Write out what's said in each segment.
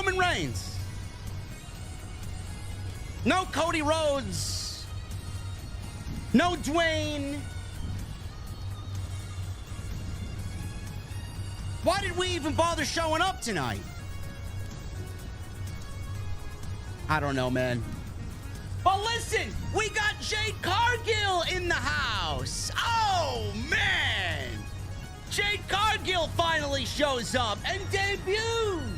Roman Reigns. No Cody Rhodes. No Dwayne. Why did we even bother showing up tonight? I don't know, man. But listen, we got Jade Cargill in the house. Oh, man. Jade Cargill finally shows up and debuts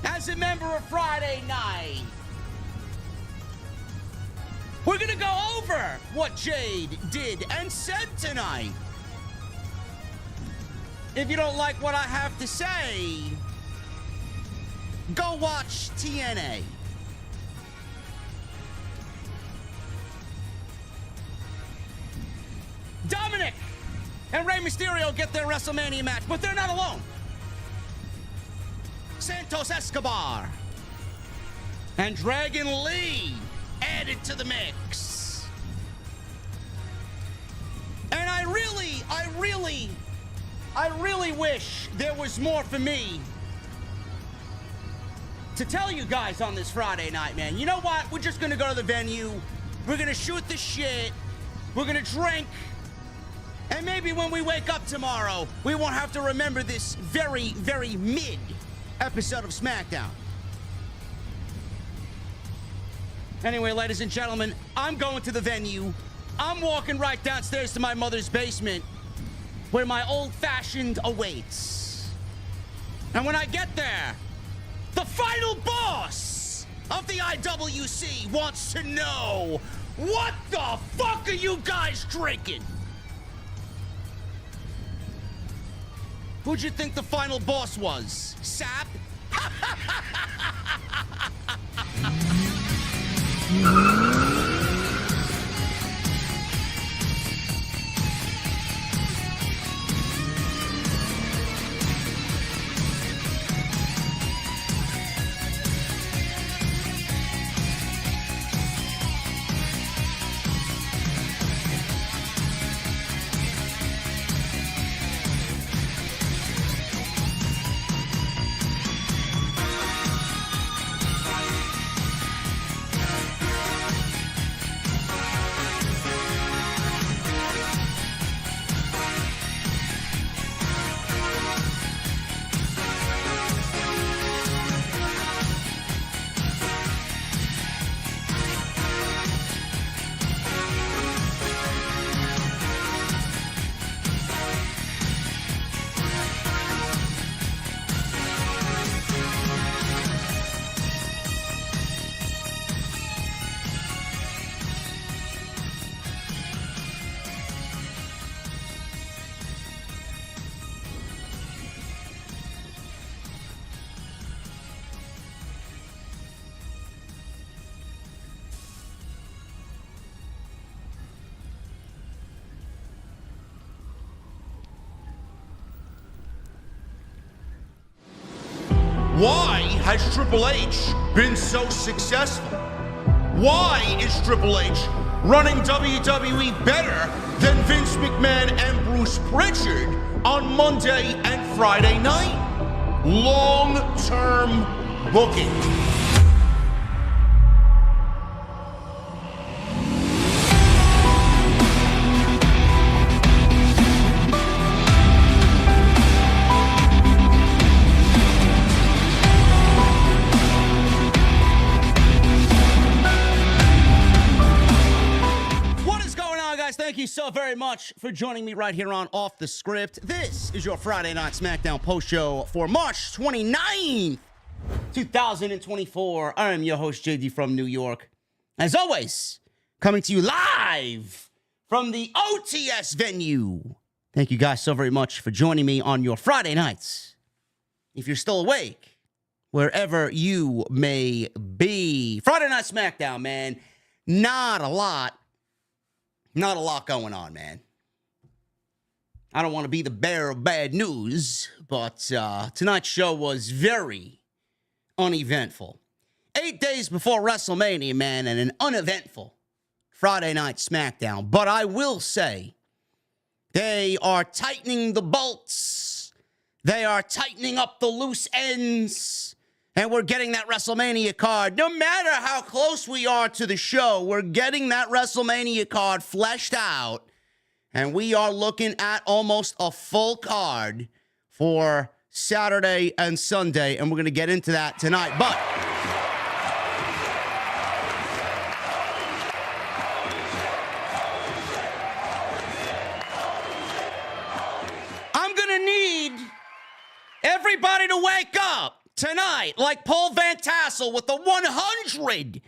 as a member of Friday Night. We're going to go over what Jade did and said tonight. If you don't like what I have to say, go watch TNA. Dominic and Rey Mysterio get their WrestleMania match, but they're not alone. Santos Escobar and Dragon Lee added to the mix. And I really wish there was more for me to tell you guys on this Friday night, man. You know what? We're just gonna go to the venue. We're gonna shoot the shit. We're gonna drink. And maybe when we wake up tomorrow, we won't have to remember this very, very mid episode of SmackDown. Anyway, ladies and gentlemen, I'm going to the venue. I'm walking right downstairs to my mother's basement where my old-fashioned awaits. And when I get there, the final boss of the IWC wants to know, what the fuck are you guys drinking? Who'd you think the final boss was? Sap? Why has Triple H been so successful? Why is Triple H running WWE better than Vince McMahon and Bruce Pritchard on Monday and Friday night? Long-term booking. Thank you so very much for joining me right here on Off the Script. This is your Friday Night SmackDown post show for March 29th, 2024. I am your host, JD from New York. As always, coming to you live from the OTS venue. Thank you guys so very much for joining me on your Friday nights. If you're still awake, wherever you may be. Friday Night SmackDown, man. Not a lot going on, man. I don't want to be the bearer of bad news, but tonight's show was very uneventful. 8 days before WrestleMania, man, and an uneventful Friday Night SmackDown. But I will say, they are tightening the bolts They are tightening up the loose ends, and we're getting that WrestleMania card. No matter how close we are to the show, we're getting that WrestleMania card fleshed out, and we are looking at almost a full card for Saturday and Sunday, and we're going to get into that tonight. But I'm going to need everybody to wake up tonight like Paul Van Tassel with a $100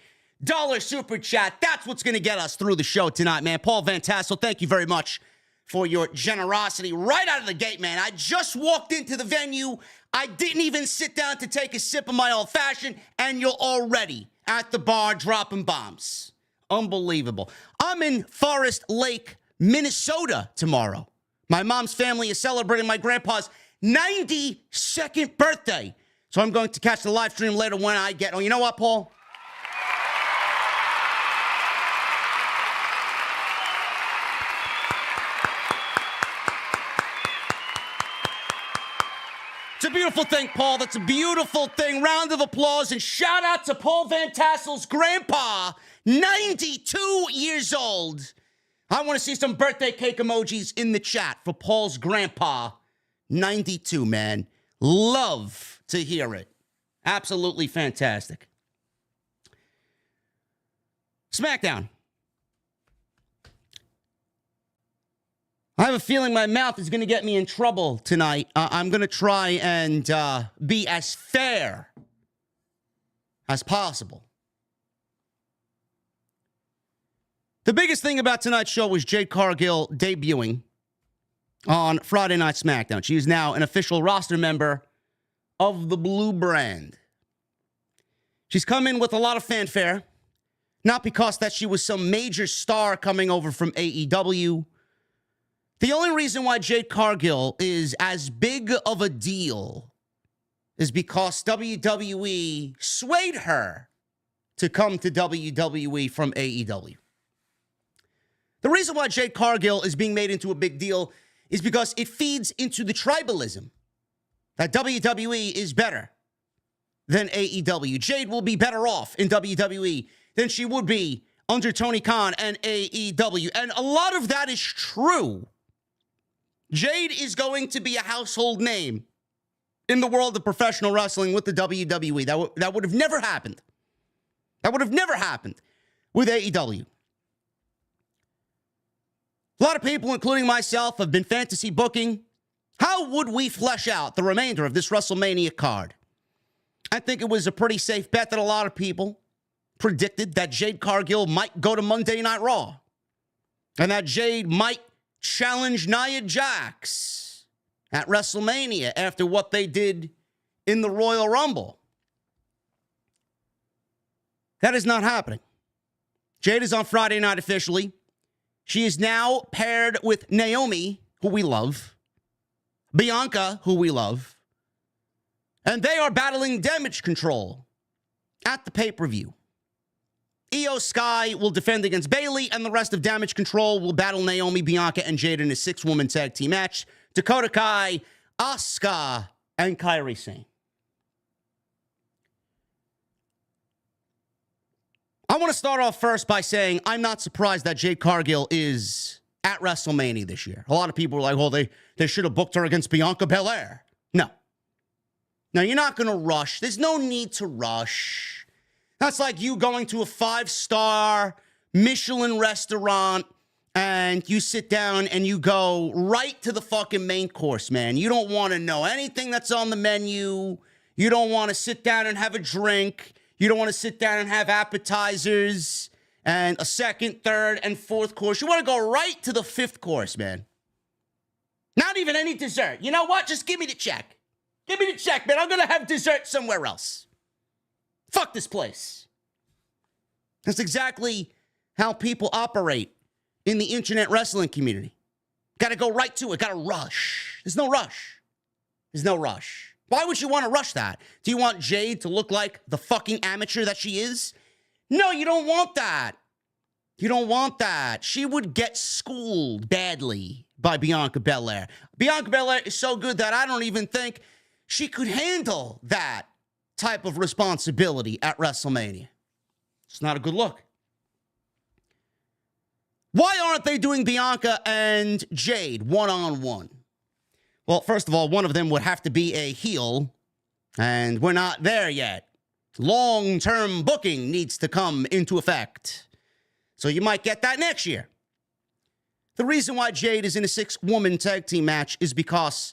super chat. That's what's going to get us through the show tonight, man. Paul Van Tassel, thank you very much for your generosity right out of the gate, man. I just walked into the venue. I didn't even sit down to take a sip of my old-fashioned, and you're already at the bar dropping bombs. Unbelievable. I'm in Forest Lake, Minnesota tomorrow. My mom's family is celebrating my grandpa's 92nd birthday. So I'm going to catch the live stream later when I get... Oh, you know what, Paul? It's a beautiful thing, Paul. That's a beautiful thing. Round of applause and shout out to Paul Van Tassel's grandpa, 92 years old. I want to see some birthday cake emojis in the chat for Paul's grandpa, 92, man. Love to hear it. Absolutely fantastic. SmackDown. I have a feeling my mouth is going to get me in trouble tonight. I'm going to try and be as fair as possible. The biggest thing about tonight's show was Jade Cargill debuting on Friday Night SmackDown. She is now an official roster member of the Blue brand. She's come in with a lot of fanfare, not because that she was some major star coming over from AEW. The only reason why Jade Cargill is as big of a deal is because WWE swayed her to come to WWE from AEW. The reason why Jade Cargill is being made into a big deal is because it feeds into the tribalism that WWE is better than AEW. Jade will be better off in WWE than she would be under Tony Khan and AEW. And a lot of that is true. Jade is going to be a household name in the world of professional wrestling with the WWE. That would have never happened. That would have never happened with AEW. A lot of people, including myself, have been fantasy booking. How would we flesh out the remainder of this WrestleMania card? I think it was a pretty safe bet that a lot of people predicted that Jade Cargill might go to Monday Night Raw and that Jade might challenge Nia Jax at WrestleMania after what they did in the Royal Rumble. That is not happening. Jade is on Friday night officially. She is now paired with Naomi, who we love, Bianca, who we love, and they are battling Damage Control at the pay-per-view. Iyo Sky will defend against Bayley, and the rest of Damage Control will battle Naomi, Bianca, and Jade in a 6-woman tag team match. Dakota Kai, Asuka, and Kairi Sane. I want to start off first by saying I'm not surprised that Jade Cargill is at WrestleMania this year. A lot of people are like, well, they should have booked her against Bianca Belair. No. Now, you're not going to rush. There's no need to rush. That's like you going to a 5-star Michelin restaurant and you sit down and you go right to the fucking main course, man. You don't want to know anything that's on the menu. You don't want to sit down and have a drink. You don't want to sit down and have appetizers and a second, third, and fourth course. You want to go right to the 5th course, man. Not even any dessert. You know what? Just give me the check. Give me the check, man. I'm going to have dessert somewhere else. Fuck this place. That's exactly how people operate in the internet wrestling community. Got to go right to it. Got to rush. There's no rush. There's no rush. Why would you want to rush that? Do you want Jade to look like the fucking amateur that she is? No, you don't want that. You don't want that. She would get schooled badly by Bianca Belair. Bianca Belair is so good that I don't even think she could handle that type of responsibility at WrestleMania. It's not a good look. Why aren't they doing Bianca and Jade one-on-one? Well, first of all, one of them would have to be a heel, and we're not there yet. Long-term booking needs to come into effect. So you might get that next year. The reason why Jade is in a 6-woman tag team match is because,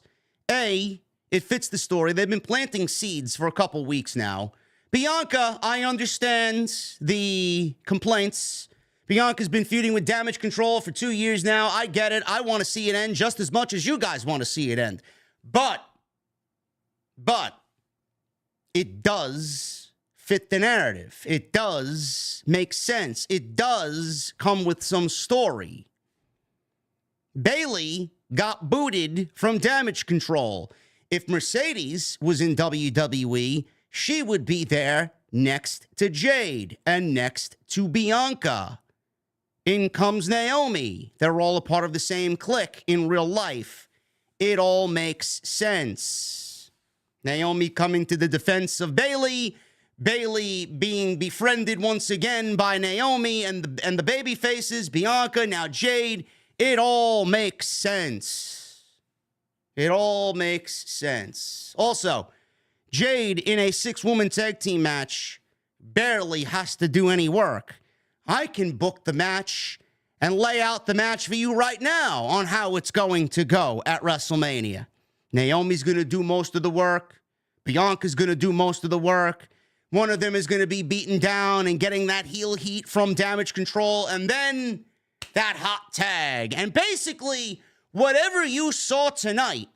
A, it fits the story. They've been planting seeds for a couple weeks now. Bianca, I understand the complaints. Bianca's been feuding with Damage Control for 2 years now. I get it. I want to see it end just as much as you guys want to see it end. But, it does fit the narrative. It does make sense. It does come with some story. Bayley got booted from Damage Control. If Mercedes was in WWE, she would be there next to Jade and next to Bianca. In comes Naomi. They're all a part of the same clique in real life. It all makes sense. Naomi coming to the defense of Bayley. Bayley being befriended once again by Naomi and the baby faces. Bianca, now Jade. It all makes sense. It all makes sense. Also, Jade in a 6-woman tag team match barely has to do any work. I can book the match and lay out the match for you right now on how it's going to go at WrestleMania. Naomi's going to do most of the work. Bianca's going to do most of the work. One of them is going to be beaten down and getting that heel heat from Damage Control, and then that hot tag. And basically, whatever you saw tonight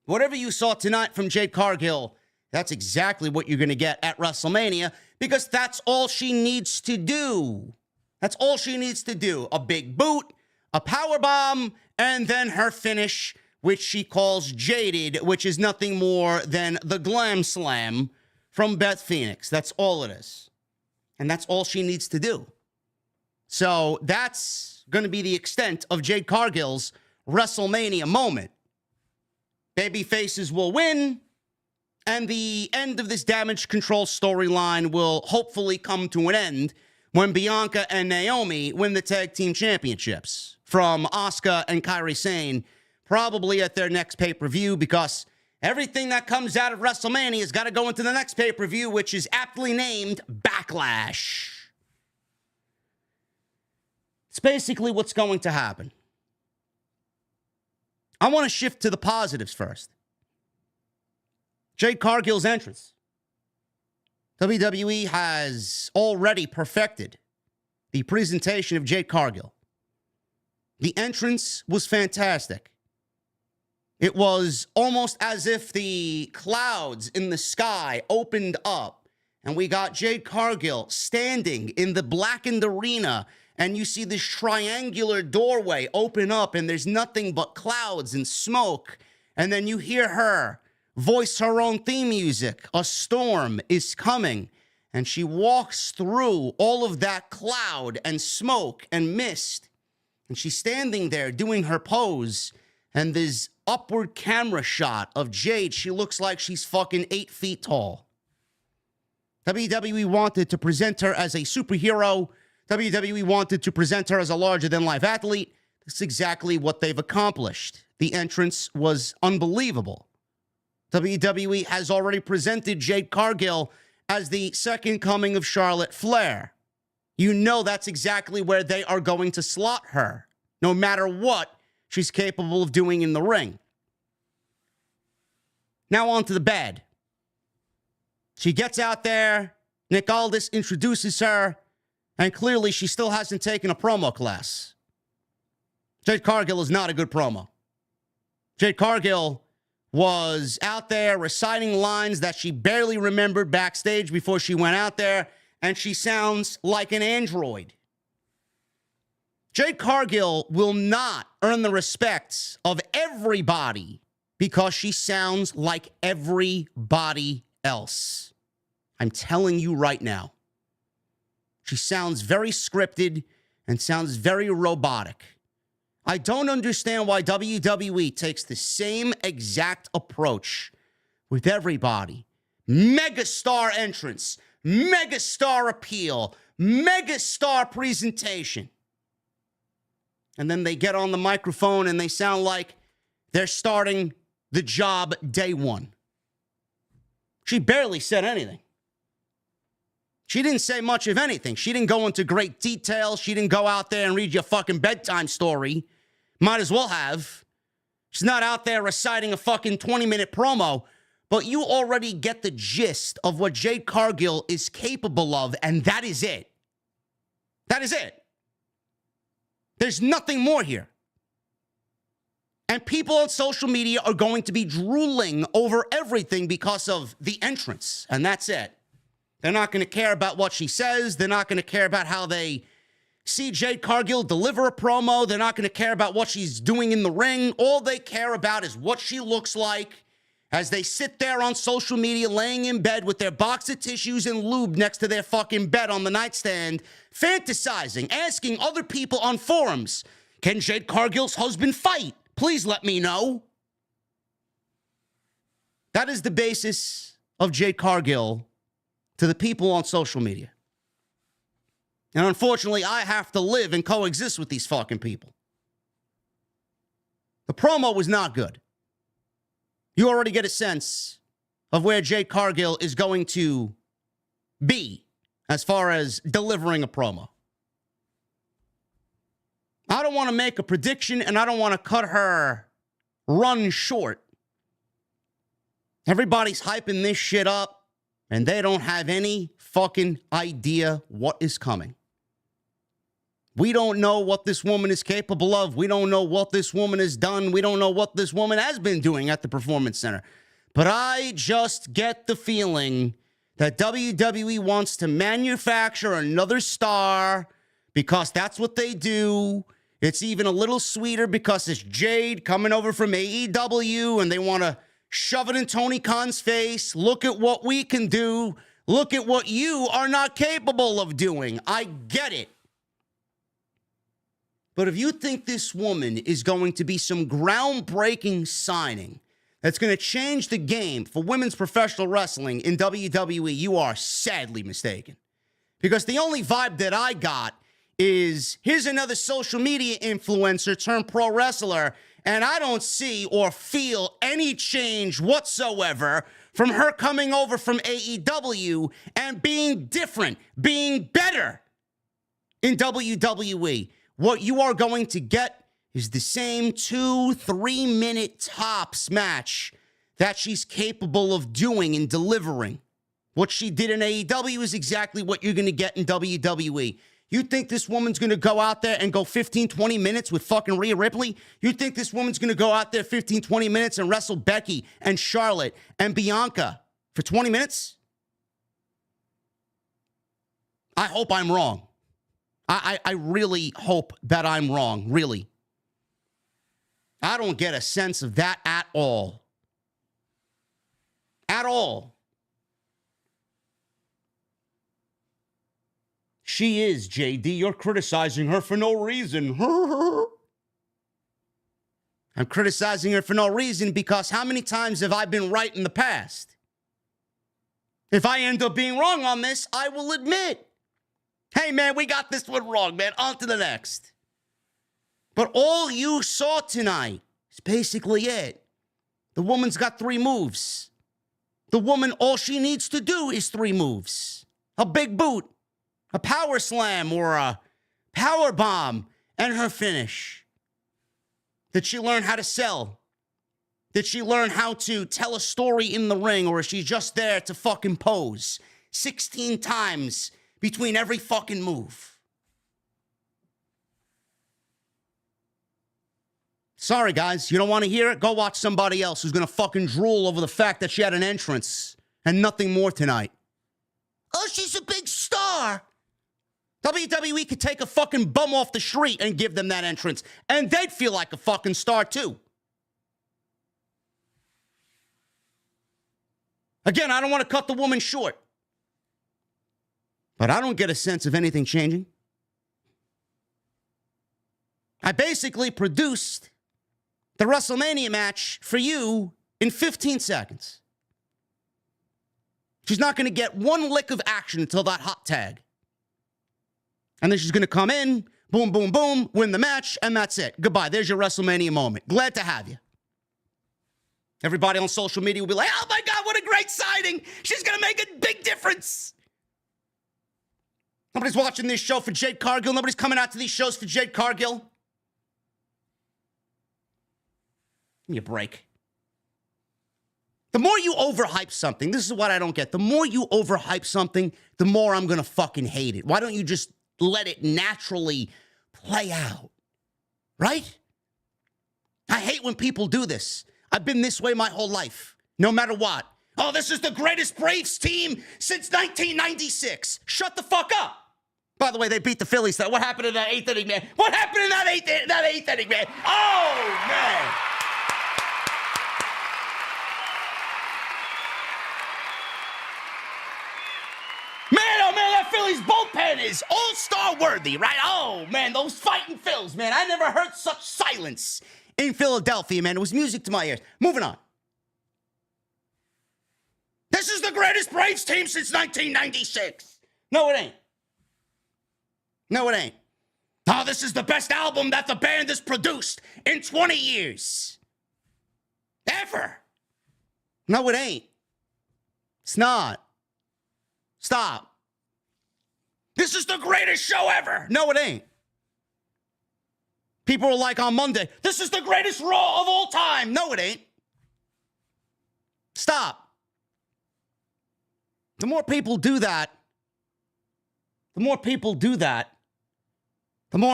from Jade Cargill, that's exactly what you're going to get at WrestleMania, because that's all she needs to do. That's all she needs to do. A big boot, a power bomb, and then her finish, which she calls Jaded, which is nothing more than the Glam Slam from Beth Phoenix. That's all it is. And that's all she needs to do. So that's going to be the extent of Jade Cargill's WrestleMania moment. Baby faces will win, and the end of this Damage Control storyline will hopefully come to an end when Bianca and Naomi win the tag team championships from Asuka and Kairi Sane, probably at their next pay-per-view, because everything that comes out of WrestleMania has got to go into the next pay-per-view, which is aptly named Backlash. It's basically what's going to happen. I want to shift to the positives first. Jade Cargill's entrance. WWE has already perfected the presentation of Jade Cargill. The entrance was fantastic. It was almost as if the clouds in the sky opened up and we got Jade Cargill standing in the blackened arena, and you see this triangular doorway open up and there's nothing but clouds and smoke, and then you hear her voice her own theme music. A storm is coming, and she walks through all of that cloud and smoke and mist, and she's standing there doing her pose, and this upward camera shot of Jade, she looks like she's fucking 8 feet tall. WWE wanted to present her as a superhero. WWE wanted to present her as a larger-than-life athlete. That's exactly what they've accomplished. The entrance was unbelievable. WWE has already presented Jade Cargill as the second coming of Charlotte Flair. You know that's exactly where they are going to slot her, no matter what she's capable of doing in the ring. Now on to the bad. She gets out there, Nick Aldis introduces her, and clearly she still hasn't taken a promo class. Jade Cargill is not a good promo. Jade Cargill was out there reciting lines that she barely remembered backstage before she went out there, and she sounds like an android. Jade Cargill will not earn the respect of everybody because she sounds like everybody else. I'm telling you right now. She sounds very scripted and sounds very robotic. I don't understand why WWE takes the same exact approach with everybody. Megastar entrance, megastar appeal, megastar presentation. And then they get on the microphone and they sound like they're starting the job day one. She barely said anything. She didn't say much of anything. She didn't go into great detail. She didn't go out there and read your fucking bedtime story. Might as well have. She's not out there reciting a fucking 20-minute promo. But you already get the gist of what Jade Cargill is capable of, and that is it. That is it. There's nothing more here. And people on social media are going to be drooling over everything because of the entrance, and that's it. They're not going to care about what she says. They're not going to care about how they see Jade Cargill deliver a promo. They're not going to care about what she's doing in the ring. All they care about is what she looks like as they sit there on social media laying in bed with their box of tissues and lube next to their fucking bed on the nightstand, fantasizing, asking other people on forums, can Jade Cargill's husband fight? Please let me know. That is the basis of Jade Cargill to the people on social media. And unfortunately, I have to live and coexist with these fucking people. The promo was not good. You already get a sense of where Jade Cargill is going to be as far as delivering a promo. I don't want to make a prediction, and I don't want to cut her run short. Everybody's hyping this shit up, and they don't have any fucking idea what is coming. We don't know what this woman is capable of. We don't know what this woman has done. We don't know what this woman has been doing at the Performance Center. But I just get the feeling that WWE wants to manufacture another star because that's what they do. It's even a little sweeter because it's Jade coming over from AEW, and they want to shove it in Tony Khan's face. Look at what we can do. Look at what you are not capable of doing. I get it. But if you think this woman is going to be some groundbreaking signing that's going to change the game for women's professional wrestling in WWE, you are sadly mistaken. Because the only vibe that I got is, here's another social media influencer turned pro wrestler, and I don't see or feel any change whatsoever from her coming over from AEW and being different, being better in WWE. What you are going to get is the same 2-3 minute tops match that she's capable of doing and delivering. What she did in AEW is exactly what you're going to get in WWE. You think this woman's going to go out there and go 15-20 minutes with fucking Rhea Ripley? You think this woman's going to go out there 15-20 minutes and wrestle Becky and Charlotte and Bianca for 20 minutes? I hope I'm wrong. I really hope that I'm wrong, really. I don't get a sense of that at all. At all. She is, JD. You're criticizing her for no reason. I'm criticizing her for no reason because how many times have I been right in the past? If I end up being wrong on this, I will admit, hey, man, we got this one wrong, man. On to the next. But all you saw tonight is basically it. The woman's got 3 moves. The woman, all she needs to do is 3 moves. A big boot, a power slam, or a power bomb, and her finish. Did she learn how to sell? Did she learn how to tell a story in the ring, or is she just there to fucking pose 16 times between every fucking move? Sorry, guys. You don't want to hear it? Go watch somebody else who's going to fucking drool over the fact that she had an entrance and nothing more tonight. Oh, she's a big star. WWE could take a fucking bum off the street and give them that entrance, and they'd feel like a fucking star, too. Again, I don't want to cut the woman short, but I don't get a sense of anything changing. I basically produced the WrestleMania match for you in 15 seconds. She's not going to get one lick of action until that hot tag. And then she's going to come in, boom, boom, boom, win the match, and that's it. Goodbye. There's your WrestleMania moment. Glad to have you. Everybody on social media will be like, oh my God, what a great signing. She's going to make a big difference. Nobody's watching this show for Jade Cargill. Nobody's coming out to these shows for Jade Cargill. Give me a break. The more you overhype something, this is what I don't get. The more you overhype something, the more I'm going to fucking hate it. Why don't you just let it naturally play out? Right? I hate when people do this. I've been this way my whole life, no matter what. Oh, this is the greatest Braves team since 1996. Shut the fuck up. By the way, they beat the Phillies. What happened in that eighth inning, man? What happened in that eighth inning, man? Oh, man. That Phillies bullpen is all-star worthy, right? Oh, man, those fighting Phils, man. I never heard such silence in Philadelphia, man. It was music to my ears. Moving on. This is the greatest Braves team since 1996. No, it ain't. No, it ain't. Oh, this is the best album that the band has produced in 20 years. Ever. No, it ain't. It's not. Stop. This is the greatest show ever. No, it ain't. People were like on Monday, this is the greatest Raw of all time. No, it ain't. Stop. The more people do that, the more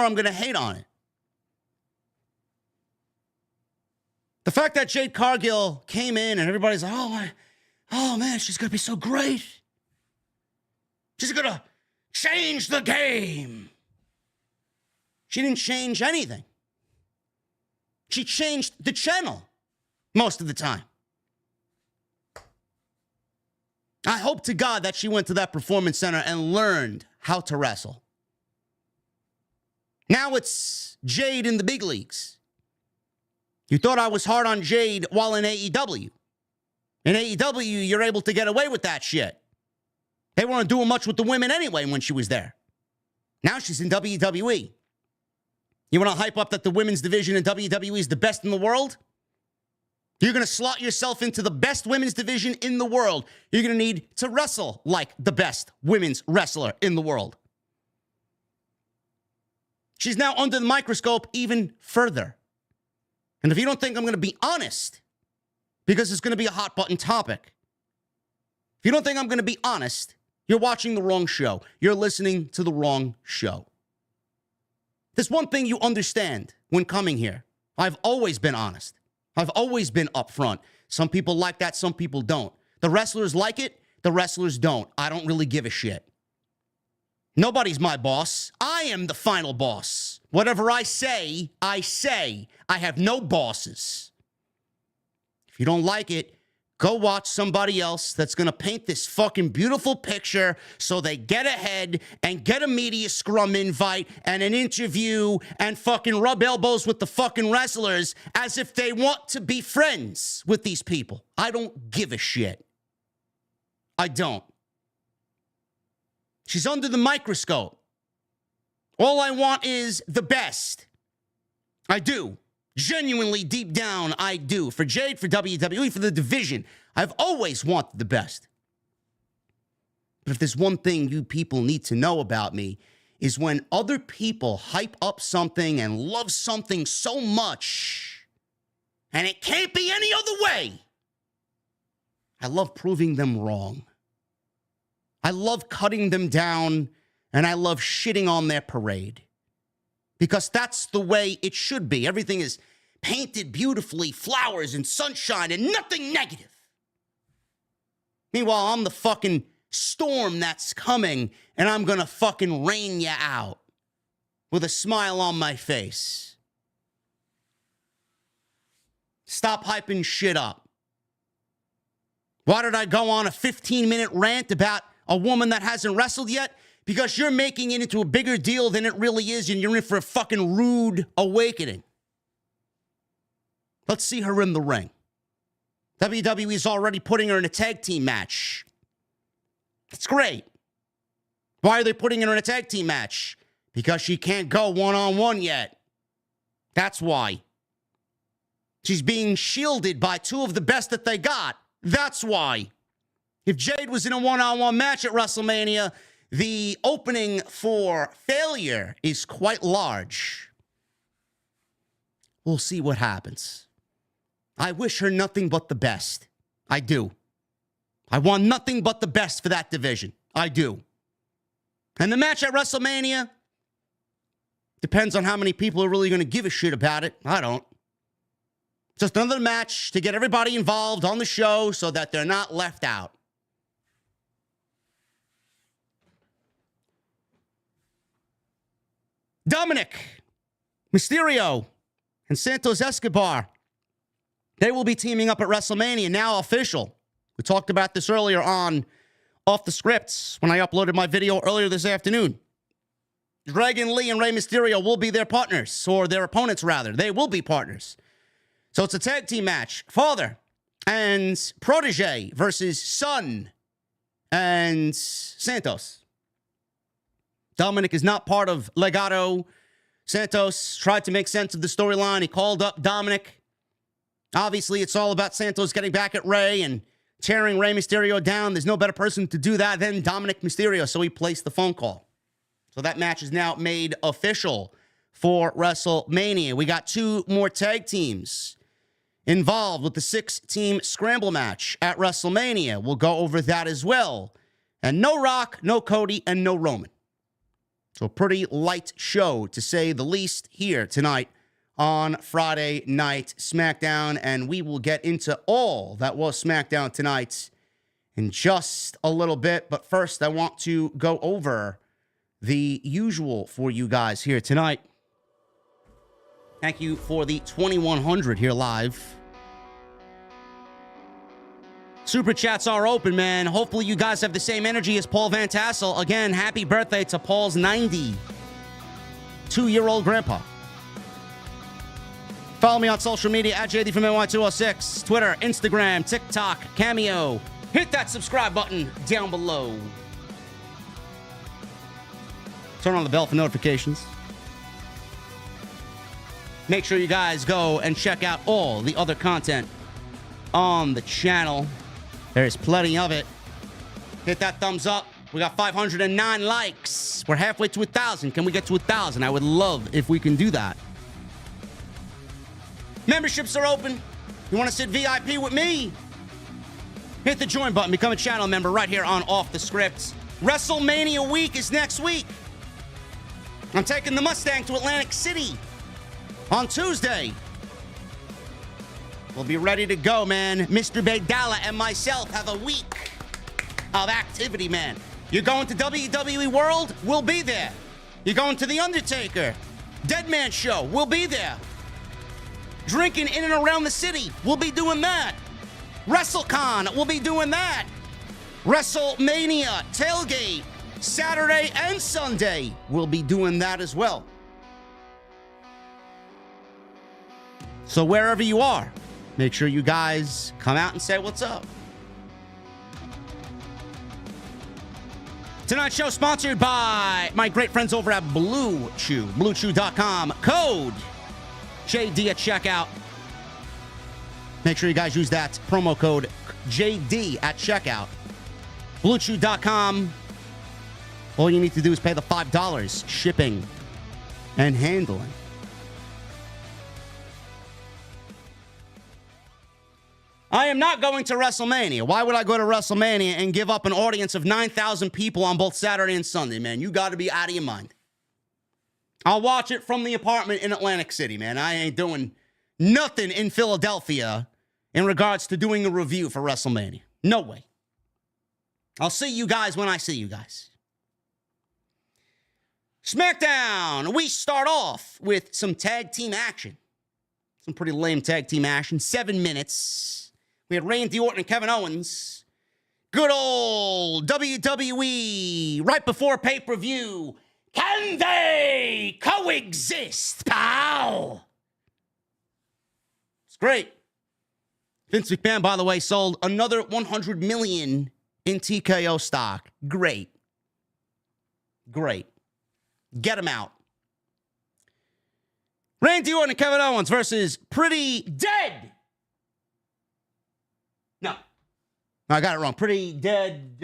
I'm going to hate on it. The fact that Jade Cargill came in and everybody's like, oh man, she's going to be so great. She's going to change the game. She didn't change anything. She changed the channel most of the time. I hope to God that she went to that performance center and learned how to wrestle. Now it's Jade in the big leagues. You thought I was hard on Jade while in AEW. In AEW, you're able to get away with that shit. They weren't doing much with the women anyway when she was there. Now she's in WWE. You want to hype up that the women's division in WWE is the best in the world? You're going to slot yourself into the best women's division in the world. You're going to need to wrestle like the best women's wrestler in the world. She's now under the microscope even further. And if you don't think I'm going to be honest, because it's going to be a hot button topic, if you don't think I'm going to be honest, you're watching the wrong show. You're listening to the wrong show. There's one thing you understand when coming here. I've always been honest. I've always been upfront. Some people like that, some people don't. The wrestlers like it, the wrestlers don't. I don't really give a shit. Nobody's my boss. I am the final boss. Whatever I say, I say. I have no bosses. If you don't like it, go watch somebody else that's going to paint this fucking beautiful picture so they get ahead and get a media scrum invite and an interview and fucking rub elbows with the fucking wrestlers as if they want to be friends with these people. I don't give a shit. I don't. She's under the microscope. All I want is the best. I do. Genuinely, deep down, I do. For Jade, for WWE, for the division, I've always wanted the best. But if there's one thing you people need to know about me, is when other people hype up something and love something so much, and it can't be any other way, I love proving them wrong. I love cutting them down, and I love shitting on their parade. Because that's the way it should be. Everything is painted beautifully, flowers and sunshine and nothing negative. Meanwhile, I'm the fucking storm that's coming, and I'm gonna fucking rain you out with a smile on my face. Stop hyping shit up. Why did I go on a 15-minute rant about a woman that hasn't wrestled yet? because you're making it into a bigger deal than it really is, and you're in for a fucking rude awakening. Let's see her in the ring. WWE is already putting her in a tag team match. It's great. Why are they putting her in a tag team match? Because she can't go one-on-one yet. That's why. She's being shielded by two of the best that they got. That's why. If Jade was in a one-on-one match at WrestleMania, the opening for failure is quite large. We'll see what happens. I wish her nothing but the best. I do. I want nothing but the best for that division. I do. And the match at WrestleMania depends on how many people are really going to give a shit about it. I don't. Just another match to get everybody involved on the show so that they're not left out. Dominic Mysterio and Santos Escobar. They will be teaming up at WrestleMania, now official. We talked about this earlier on Off the Scripts when I uploaded my video earlier this afternoon. Dragon Lee and Rey Mysterio will be their partners, or their opponents, rather. They will be partners. So it's a tag team match. Father and protege versus son and Santos. Dominic is not part of Legado. Santos tried to make sense of the storyline. He called up Dominic. Obviously, it's all about Santos getting back at Rey and tearing Rey Mysterio down. There's no better person to do that than Dominic Mysterio, so he placed the phone call. So that match is now made official for WrestleMania. We got two more tag teams involved with the 6-team Scramble match at WrestleMania. We'll go over that as well. And no Rock, no Cody, and no Roman. So a pretty light show, to say the least, here tonight on Friday Night SmackDown. And we will get into all that was SmackDown tonight in just a little bit. But first, I want to go over the usual for you guys here tonight. Thank you for the 2,100 here live. Super chats are open, man. Hopefully you guys have the same energy as Paul Van Tassel. Again, happy birthday to Paul's 92-year-old grandpa. Follow me on social media at JD from NY206, Twitter, Instagram, TikTok, Cameo. Hit that subscribe button down below. Turn on the bell for notifications. Make sure you guys go and check out all the other content on the channel. There's plenty of it. Hit that thumbs up. We got 509 likes. We're halfway to 1,000. Can we get to 1,000? I would love if we can do that. Memberships are open. You want to sit VIP with me? Hit the join button. Become a channel member right here on Off the Scripts. WrestleMania week is next week. I'm taking the Mustang to Atlantic City on Tuesday. We'll be ready to go, man. Mr. Baydala and myself have a week of activity, man. You're going to WWE World? We'll be there. You're going to The Undertaker Dead Man Show? We'll be there. Drinking in and around the city? We'll be doing that. WrestleCon? We'll be doing that. WrestleMania tailgate Saturday and Sunday? We'll be doing that as well. So wherever you are, make sure you guys come out and say what's up. Tonight's show sponsored by my great friends over at Blue Chew. BlueChew.com. Code JD at checkout. Make sure you guys use that promo code JD at checkout. BlueChew.com. All you need to do is pay the $5 shipping and handling. I am not going to WrestleMania. Why would I go to WrestleMania and give up an audience of 9,000 people on both Saturday and Sunday, man? You got to be out of your mind. I'll watch it from the apartment in Atlantic City, man. I ain't doing nothing in Philadelphia in regards to doing a review for WrestleMania. No way. I'll see you guys when I see you guys. SmackDown. We start off with some tag team action. Some pretty lame tag team action. 7 minutes. We had Randy Orton and Kevin Owens Good old WWE right before pay-per-view. Can they coexist, pal? It's great. Vince McMahon, by the way, sold another $100 million in TKO stock. Great. Great. Get him out. Randy Orton and Kevin Owens versus Pretty Dead. No. I got it wrong. Pretty Deadly.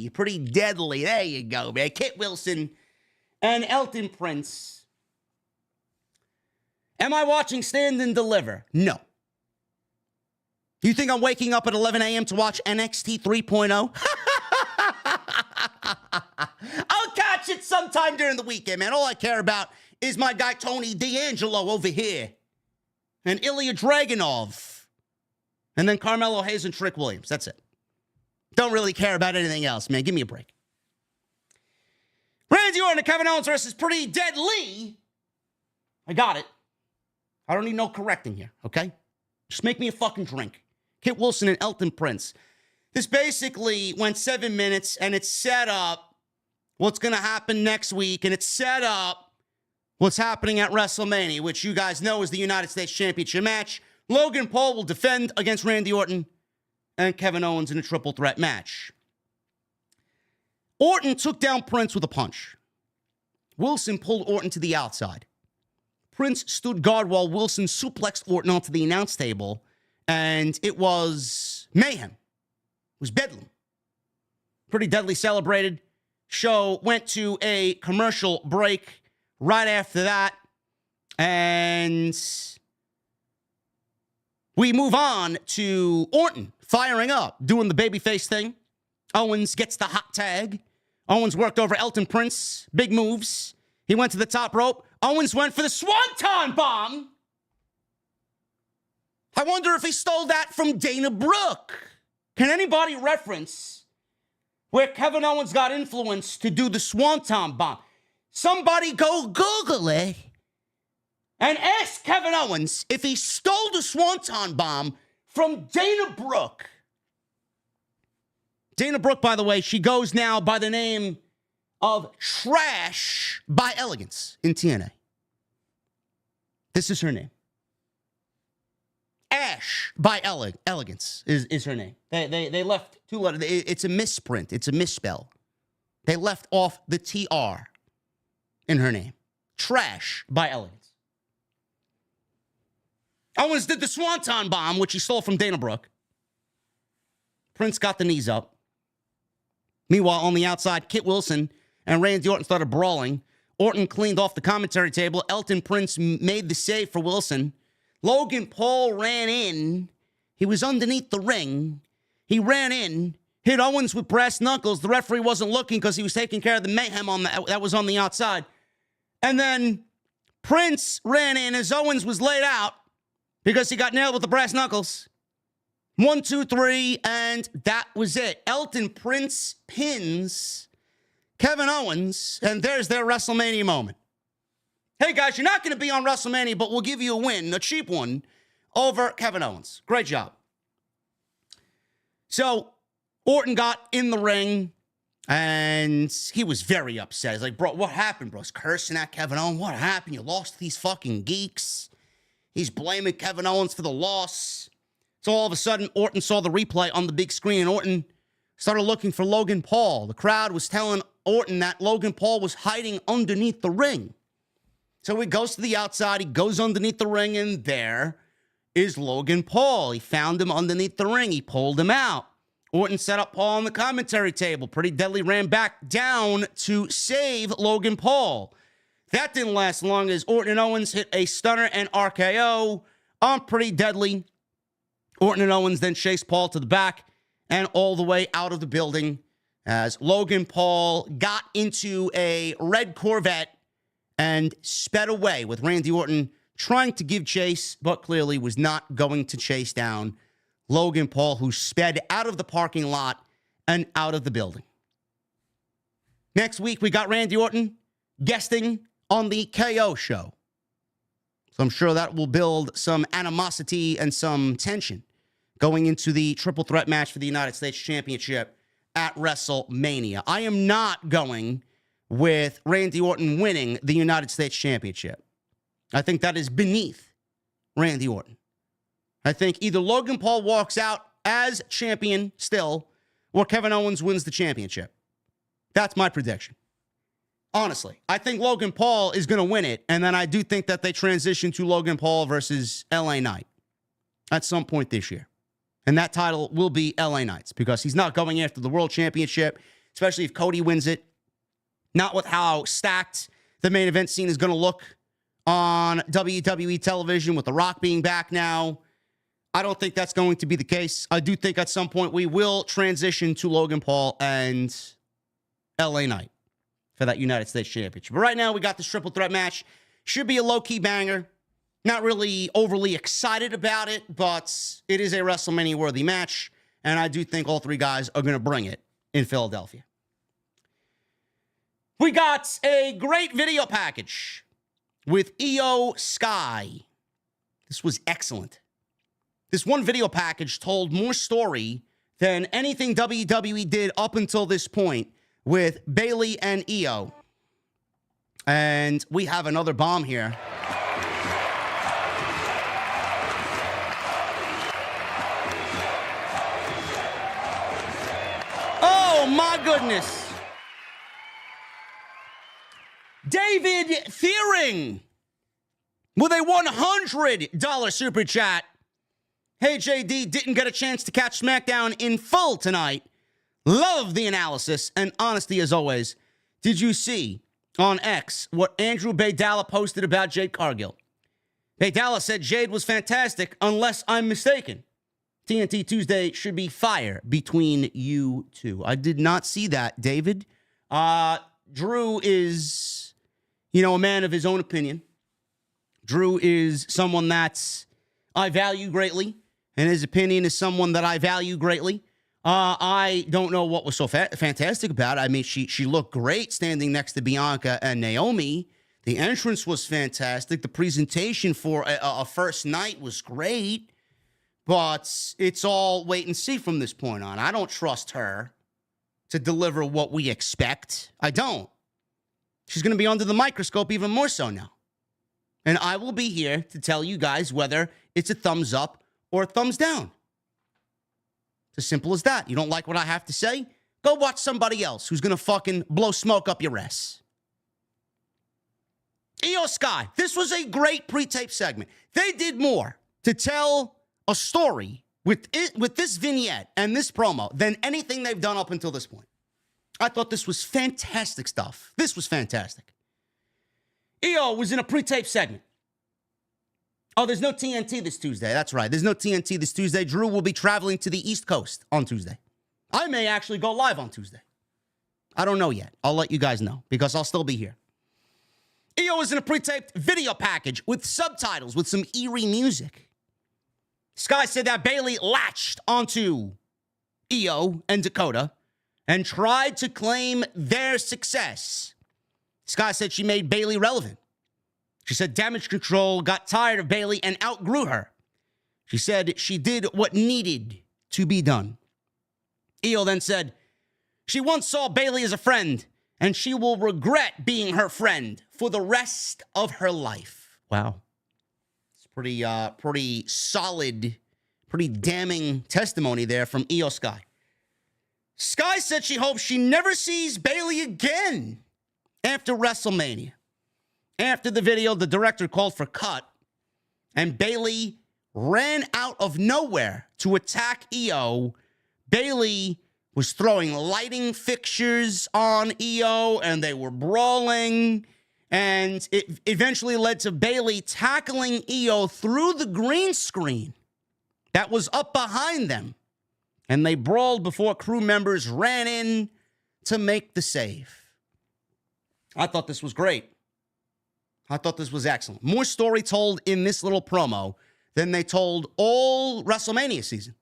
Pretty Deadly. There you go, man. Kit Wilson and Elton Prince. Am I watching Stand and Deliver? No. You think I'm waking up at 11 a.m. to watch NXT 3.0? I'll catch it sometime during the weekend, man. All I care about is my guy Tony D'Angelo over here. And Ilya Dragunov. And then Carmelo Hayes and Trick Williams. That's it. Don't really care about anything else, man. Give me a break. Randy Orton and Kevin Owens versus Pretty Deadly. I got it. I don't need no correcting here, okay? Just make me a fucking drink. Kit Wilson and Elton Prince. This basically went 7 minutes, and it set up what's going to happen next week, and it set up what's happening at WrestleMania, which you guys know is the United States Championship match. Logan Paul will defend against Randy Orton and Kevin Owens in a triple threat match. Orton took down Prince with a punch. Wilson pulled Orton to the outside. Prince stood guard while Wilson suplexed Orton onto the announce table, and it was mayhem. It was bedlam. Pretty Deadly celebrated. Show went to a commercial break right after that, and we move on to Orton firing up, doing the babyface thing. Owens gets the hot tag. Owens worked over Elton Prince. Big moves. He went to the top rope. Owens went for the Swanton Bomb. I wonder if he stole that from Dana Brooke. Can anybody reference where Kevin Owens got influenced to do the Swanton Bomb? Somebody go Google it and ask Kevin Owens if he stole the Swanton Bomb from Dana Brooke. Dana Brooke, by the way, she goes now by the name of Trash by Elegance in TNA. This is her name. Ash by Elegance is her name. They left two letters. It's a misprint. It's a misspell. They left off the TR in her name. Trash by Elegance. Owens did the Swanton Bomb, which he stole from Dana Brooke. Prince got the knees up. Meanwhile, on the outside, Kit Wilson and Randy Orton started brawling. Orton cleaned off the commentary table. Elton Prince made the save for Wilson. Logan Paul ran in. He was underneath the ring. He ran in, hit Owens with brass knuckles. The referee wasn't looking because he was taking care of the mayhem that was on the outside. And then Prince ran in as Owens was laid out because he got nailed with the brass knuckles. 1, 2, 3, and that was it. Elton Prince pins Kevin Owens, and there's their WrestleMania moment. Hey, guys, you're not going to be on WrestleMania, but we'll give you a win, a cheap one, over Kevin Owens. Great job. So, Orton got in the ring, and he was very upset. He's like, bro, what happened, bro? He's cursing at Kevin Owens. What happened? You lost to these fucking geeks. He's blaming Kevin Owens for the loss. So all of a sudden, Orton saw the replay on the big screen, and Orton started looking for Logan Paul. The crowd was telling Orton that Logan Paul was hiding underneath the ring. So he goes to the outside, he goes underneath the ring, and there is Logan Paul. He found him underneath the ring. He pulled him out. Orton set up Paul on the commentary table. Pretty Deadly ran back down to save Logan Paul. That didn't last long as Orton and Owens hit a stunner and RKO on Pretty Deadly. Orton and Owens then chased Paul to the back and all the way out of the building as Logan Paul got into a red Corvette and sped away with Randy Orton trying to give chase, but clearly was not going to chase down Logan Paul, who sped out of the parking lot and out of the building. Next week, we got Randy Orton guesting on the KO show. So I'm sure that will build some animosity and some tension going into the triple threat match for the United States Championship at WrestleMania. I am not going with Randy Orton winning the United States Championship. I think that is beneath Randy Orton. I think either Logan Paul walks out as champion still, or Kevin Owens wins the championship. That's my prediction. Honestly, I think Logan Paul is going to win it, and then I do think that they transition to Logan Paul versus LA Knight at some point this year. And that title will be LA Knight's because he's not going after the World Championship, especially if Cody wins it. Not with how stacked the main event scene is going to look on WWE television with The Rock being back now. I don't think that's going to be the case. I do think at some point we will transition to Logan Paul and LA Knight for that United States Championship. But right now, we got this triple threat match. Should be a low-key banger. Not really overly excited about it, but it is a WrestleMania-worthy match, and I do think all three guys are going to bring it in Philadelphia. We got a great video package with Iyo Sky. This was excellent. This one video package told more story than anything WWE did up until this point with Bayley and Iyo. And we have another bomb here. Oh my goodness. David Fearing with a $100 super chat. Hey, JD, didn't get a chance to catch SmackDown in full tonight. Love the analysis and honesty as always. Did you see on X what Andrew Baydala posted about Jade Cargill? Baydala said Jade was fantastic unless I'm mistaken. TNT Tuesday should be fire between you two. I did not see that, David. Drew is, a man of his own opinion. Drew is someone that I value greatly, and his opinion is someone that I value greatly. I don't know what was so fantastic about it. I mean, she looked great standing next to Bianca and Naomi. The entrance was fantastic. The presentation for a first night was great. But it's all wait and see from this point on. I don't trust her to deliver what we expect. I don't. She's going to be under the microscope even more so now. And I will be here to tell you guys whether it's a thumbs up or a thumbs down. It's as simple as that. You don't like what I have to say? Go watch somebody else who's going to fucking blow smoke up your ass. Iyo Sky. This was a great pre-tape segment. They did more to tell a story with this vignette and this promo than anything they've done up until this point. I thought this was fantastic stuff. This was fantastic. Iyo was in a pre-tape segment. Oh, there's no TNT this Tuesday. That's right. There's no TNT this Tuesday. Drew will be traveling to the East Coast on Tuesday. I may actually go live on Tuesday. I don't know yet. I'll let you guys know because I'll still be here. Iyo was in a pre-taped video package with subtitles with some eerie music. Sky said that Bayley latched onto Iyo and Dakota and tried to claim their success. Sky said she made Bayley relevant. She said Damage Control got tired of Bayley and outgrew her. She said she did what needed to be done. Iyo then said she once saw Bayley as a friend and she will regret being her friend for the rest of her life. Wow. Pretty solid, pretty damning testimony there from Iyo Sky. Sky said she hopes she never sees Bayley again after WrestleMania. After the video, the director called for cut, and Bayley ran out of nowhere to attack Iyo. Bayley was throwing lighting fixtures on Iyo, and they were brawling. And it eventually led to Bayley tackling Iyo through the green screen that was up behind them. And they brawled before crew members ran in to make the save. I thought this was great. I thought this was excellent. More story told in this little promo than they told all WrestleMania season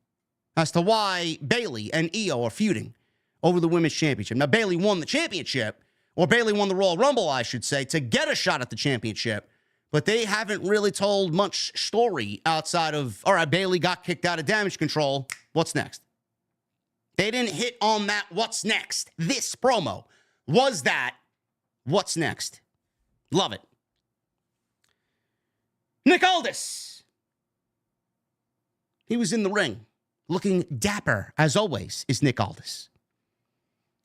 as to why Bayley and Iyo are feuding over the Women's Championship. Now, Bayley won the championship. Or Bayley won the Royal Rumble, I should say, to get a shot at the championship. But they haven't really told much story outside of, all right, Bayley got kicked out of Damage Control. What's next? They didn't hit on that what's next. This promo was that what's next. Love it. Nick Aldis. He was in the ring looking dapper, as always, is Nick Aldis.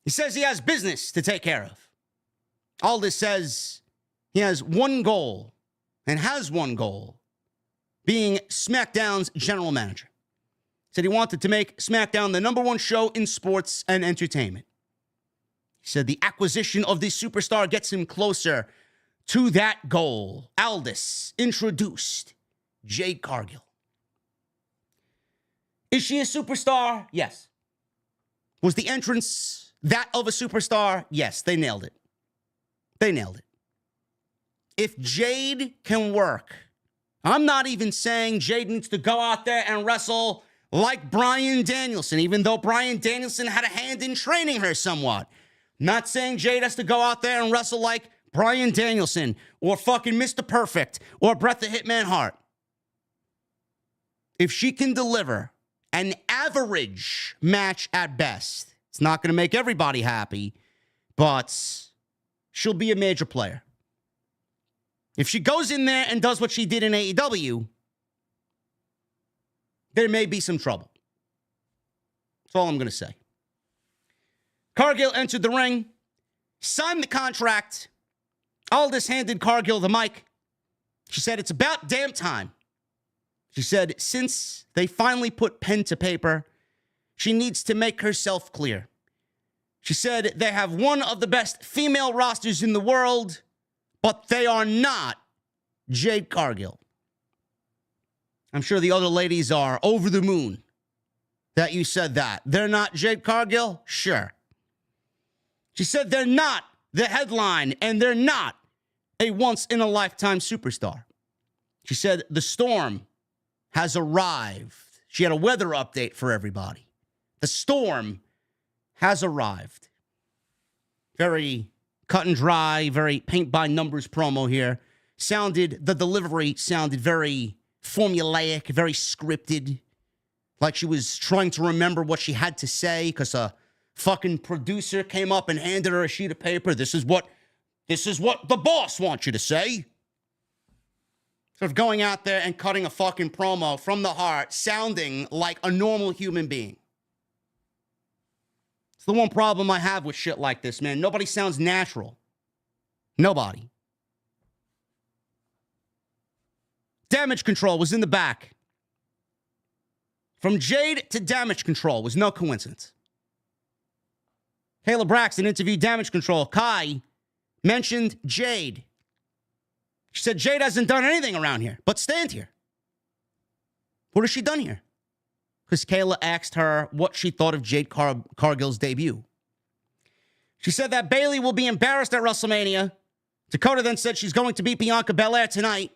He says he has business to take care of. Aldis says he has one goal and has one goal, being SmackDown's general manager. Said he wanted to make SmackDown the #1 show in sports and entertainment. He said the acquisition of this superstar gets him closer to that goal. Aldis introduced Jade Cargill. Is she a superstar? Yes. Was the entrance that of a superstar? Yes, they nailed it. They nailed it. If Jade can work, I'm not even saying Jade needs to go out there and wrestle like Bryan Danielson, even though Bryan Danielson had a hand in training her somewhat. Not saying Jade has to go out there and wrestle like Bryan Danielson or fucking Mr. Perfect or Bret the Hitman Hart. If she can deliver an average match at best, it's not going to make everybody happy, but she'll be a major player. If she goes in there and does what she did in AEW, there may be some trouble. That's all I'm going to say. Cargill entered the ring, signed the contract. Aldis handed Cargill the mic. She said, it's about damn time. She said, since they finally put pen to paper, she needs to make herself clear. She said, they have one of the best female rosters in the world, but they are not Jade Cargill. I'm sure the other ladies are over the moon that you said that. They're not Jade Cargill? Sure. She said they're not the headline and they're not a once-in-a-lifetime superstar. She said the storm has arrived. She had a weather update for everybody. The storm has arrived. Very cut and dry, very paint-by-numbers promo here. The delivery sounded very formulaic, very scripted. Like she was trying to remember what she had to say because a fucking producer came up and handed her a sheet of paper. This is what the boss wants you to say. Sort of going out there and cutting a fucking promo from the heart, sounding like a normal human being. It's the one problem I have with shit like this, man. Nobody sounds natural. Nobody. Damage Control was in the back. From Jade to Damage Control was no coincidence. Kayla Braxton interviewed Damage Control. Kai mentioned Jade. She said Jade hasn't done anything around here but stand here. What has she done here? Because Kayla asked her what she thought of Jade Cargill's debut. She said that Bayley will be embarrassed at WrestleMania. Dakota then said she's going to beat Bianca Belair tonight.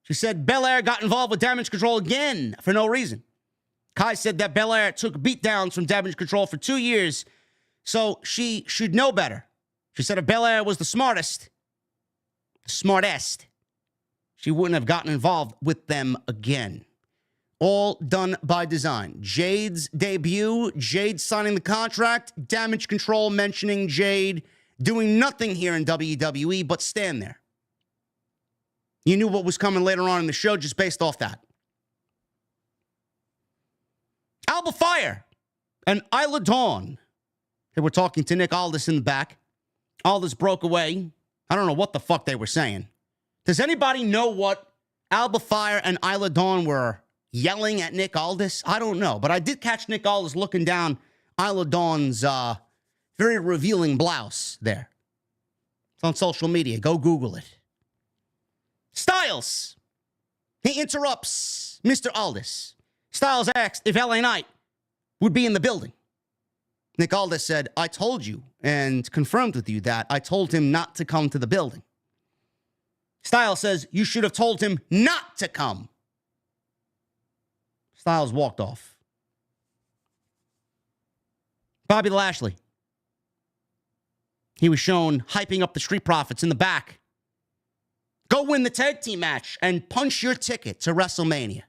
She said Belair got involved with Damage Control again for no reason. Kai said that Belair took beatdowns from Damage Control for 2 years, so she should know better. She said if Belair was the smartest, she wouldn't have gotten involved with them again. All done by design. Jade's debut, Jade signing the contract, Damage Control mentioning Jade, doing nothing here in WWE but stand there. You knew what was coming later on in the show just based off that. Alba Fire and Isla Dawn. They were talking to Nick Aldis in the back. Aldis broke away. I don't know what the fuck they were saying. Does anybody know what Alba Fire and Isla Dawn were yelling at Nick Aldis? I don't know, but I did catch Nick Aldis looking down Isla Dawn's very revealing blouse there. It's on social media. Go Google it. Styles. He interrupts Mr. Aldis. Styles asked if LA Knight would be in the building. Nick Aldis said, I told you and confirmed with you that I told him not to come to the building. Styles says, you should have told him not to come. Styles walked off. Bobby Lashley. He was shown hyping up the Street Profits in the back. Go win the tag team match and punch your ticket to WrestleMania.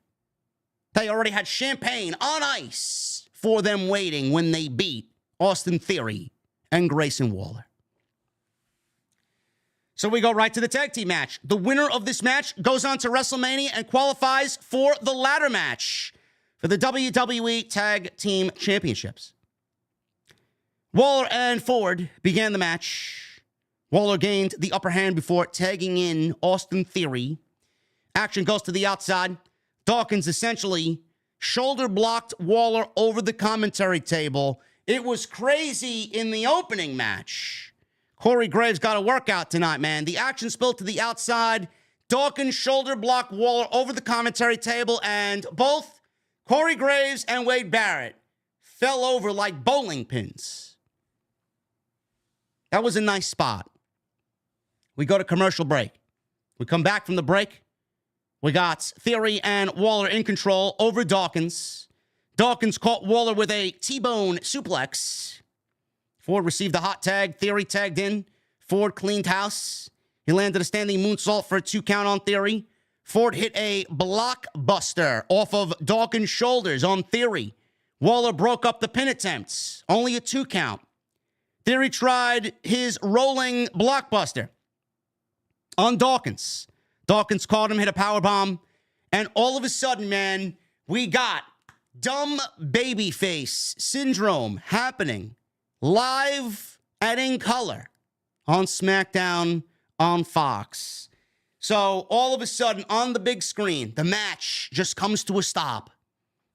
They already had champagne on ice for them waiting when they beat Austin Theory and Grayson Waller. So we go right to the tag team match. The winner of this match goes on to WrestleMania and qualifies for the ladder match for the WWE Tag Team Championships. Waller and Ford began the match. Waller gained the upper hand before tagging in Austin Theory. Action goes to the outside. Dawkins essentially shoulder blocked Waller over the commentary table. It was crazy in the opening match. Corey Graves got a workout tonight, man. The action spilled to the outside. Dawkins shoulder blocked Waller over the commentary table, and both Corey Graves and Wade Barrett fell over like bowling pins. That was a nice spot. We go to commercial break. We come back from the break. We got Theory and Waller in control over Dawkins. Dawkins caught Waller with a T-bone suplex. Ford received the hot tag. Theory tagged in. Ford cleaned house. He landed a standing moonsault for a 2 count on Theory. Ford hit a blockbuster off of Dawkins' shoulders on Theory. Waller broke up the pin attempts. Only a 2 count. Theory tried his rolling blockbuster on Dawkins. Dawkins caught him, hit a powerbomb. And all of a sudden, man, we got dumb babyface syndrome happening live and in color on SmackDown on Fox. So all of a sudden on the big screen, the match just comes to a stop.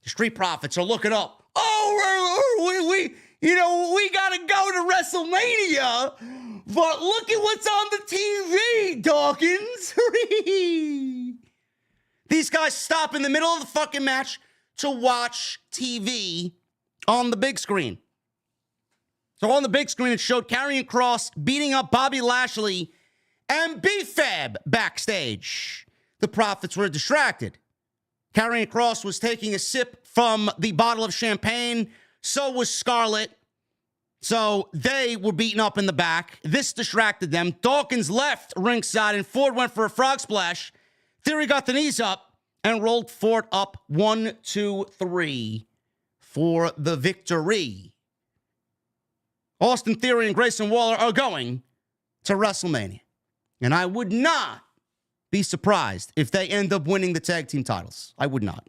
The Street Profits are looking up. Oh, we got to go to WrestleMania, but look at what's on the TV, Dawkins. These guys stop in the middle of the fucking match to watch TV on the big screen. So on the big screen, it showed Karrion Kross beating up Bobby Lashley and B-Fab backstage. The Profits were distracted. Karrion Kross was taking a sip from the bottle of champagne. So was Scarlett. So they were beaten up in the back. This distracted them. Dawkins left ringside and Ford went for a frog splash. Theory got the knees up and rolled Ford up 1, 2, 3 for the victory. Austin Theory and Grayson Waller are going to WrestleMania. And I would not be surprised if they end up winning the tag team titles. I would not.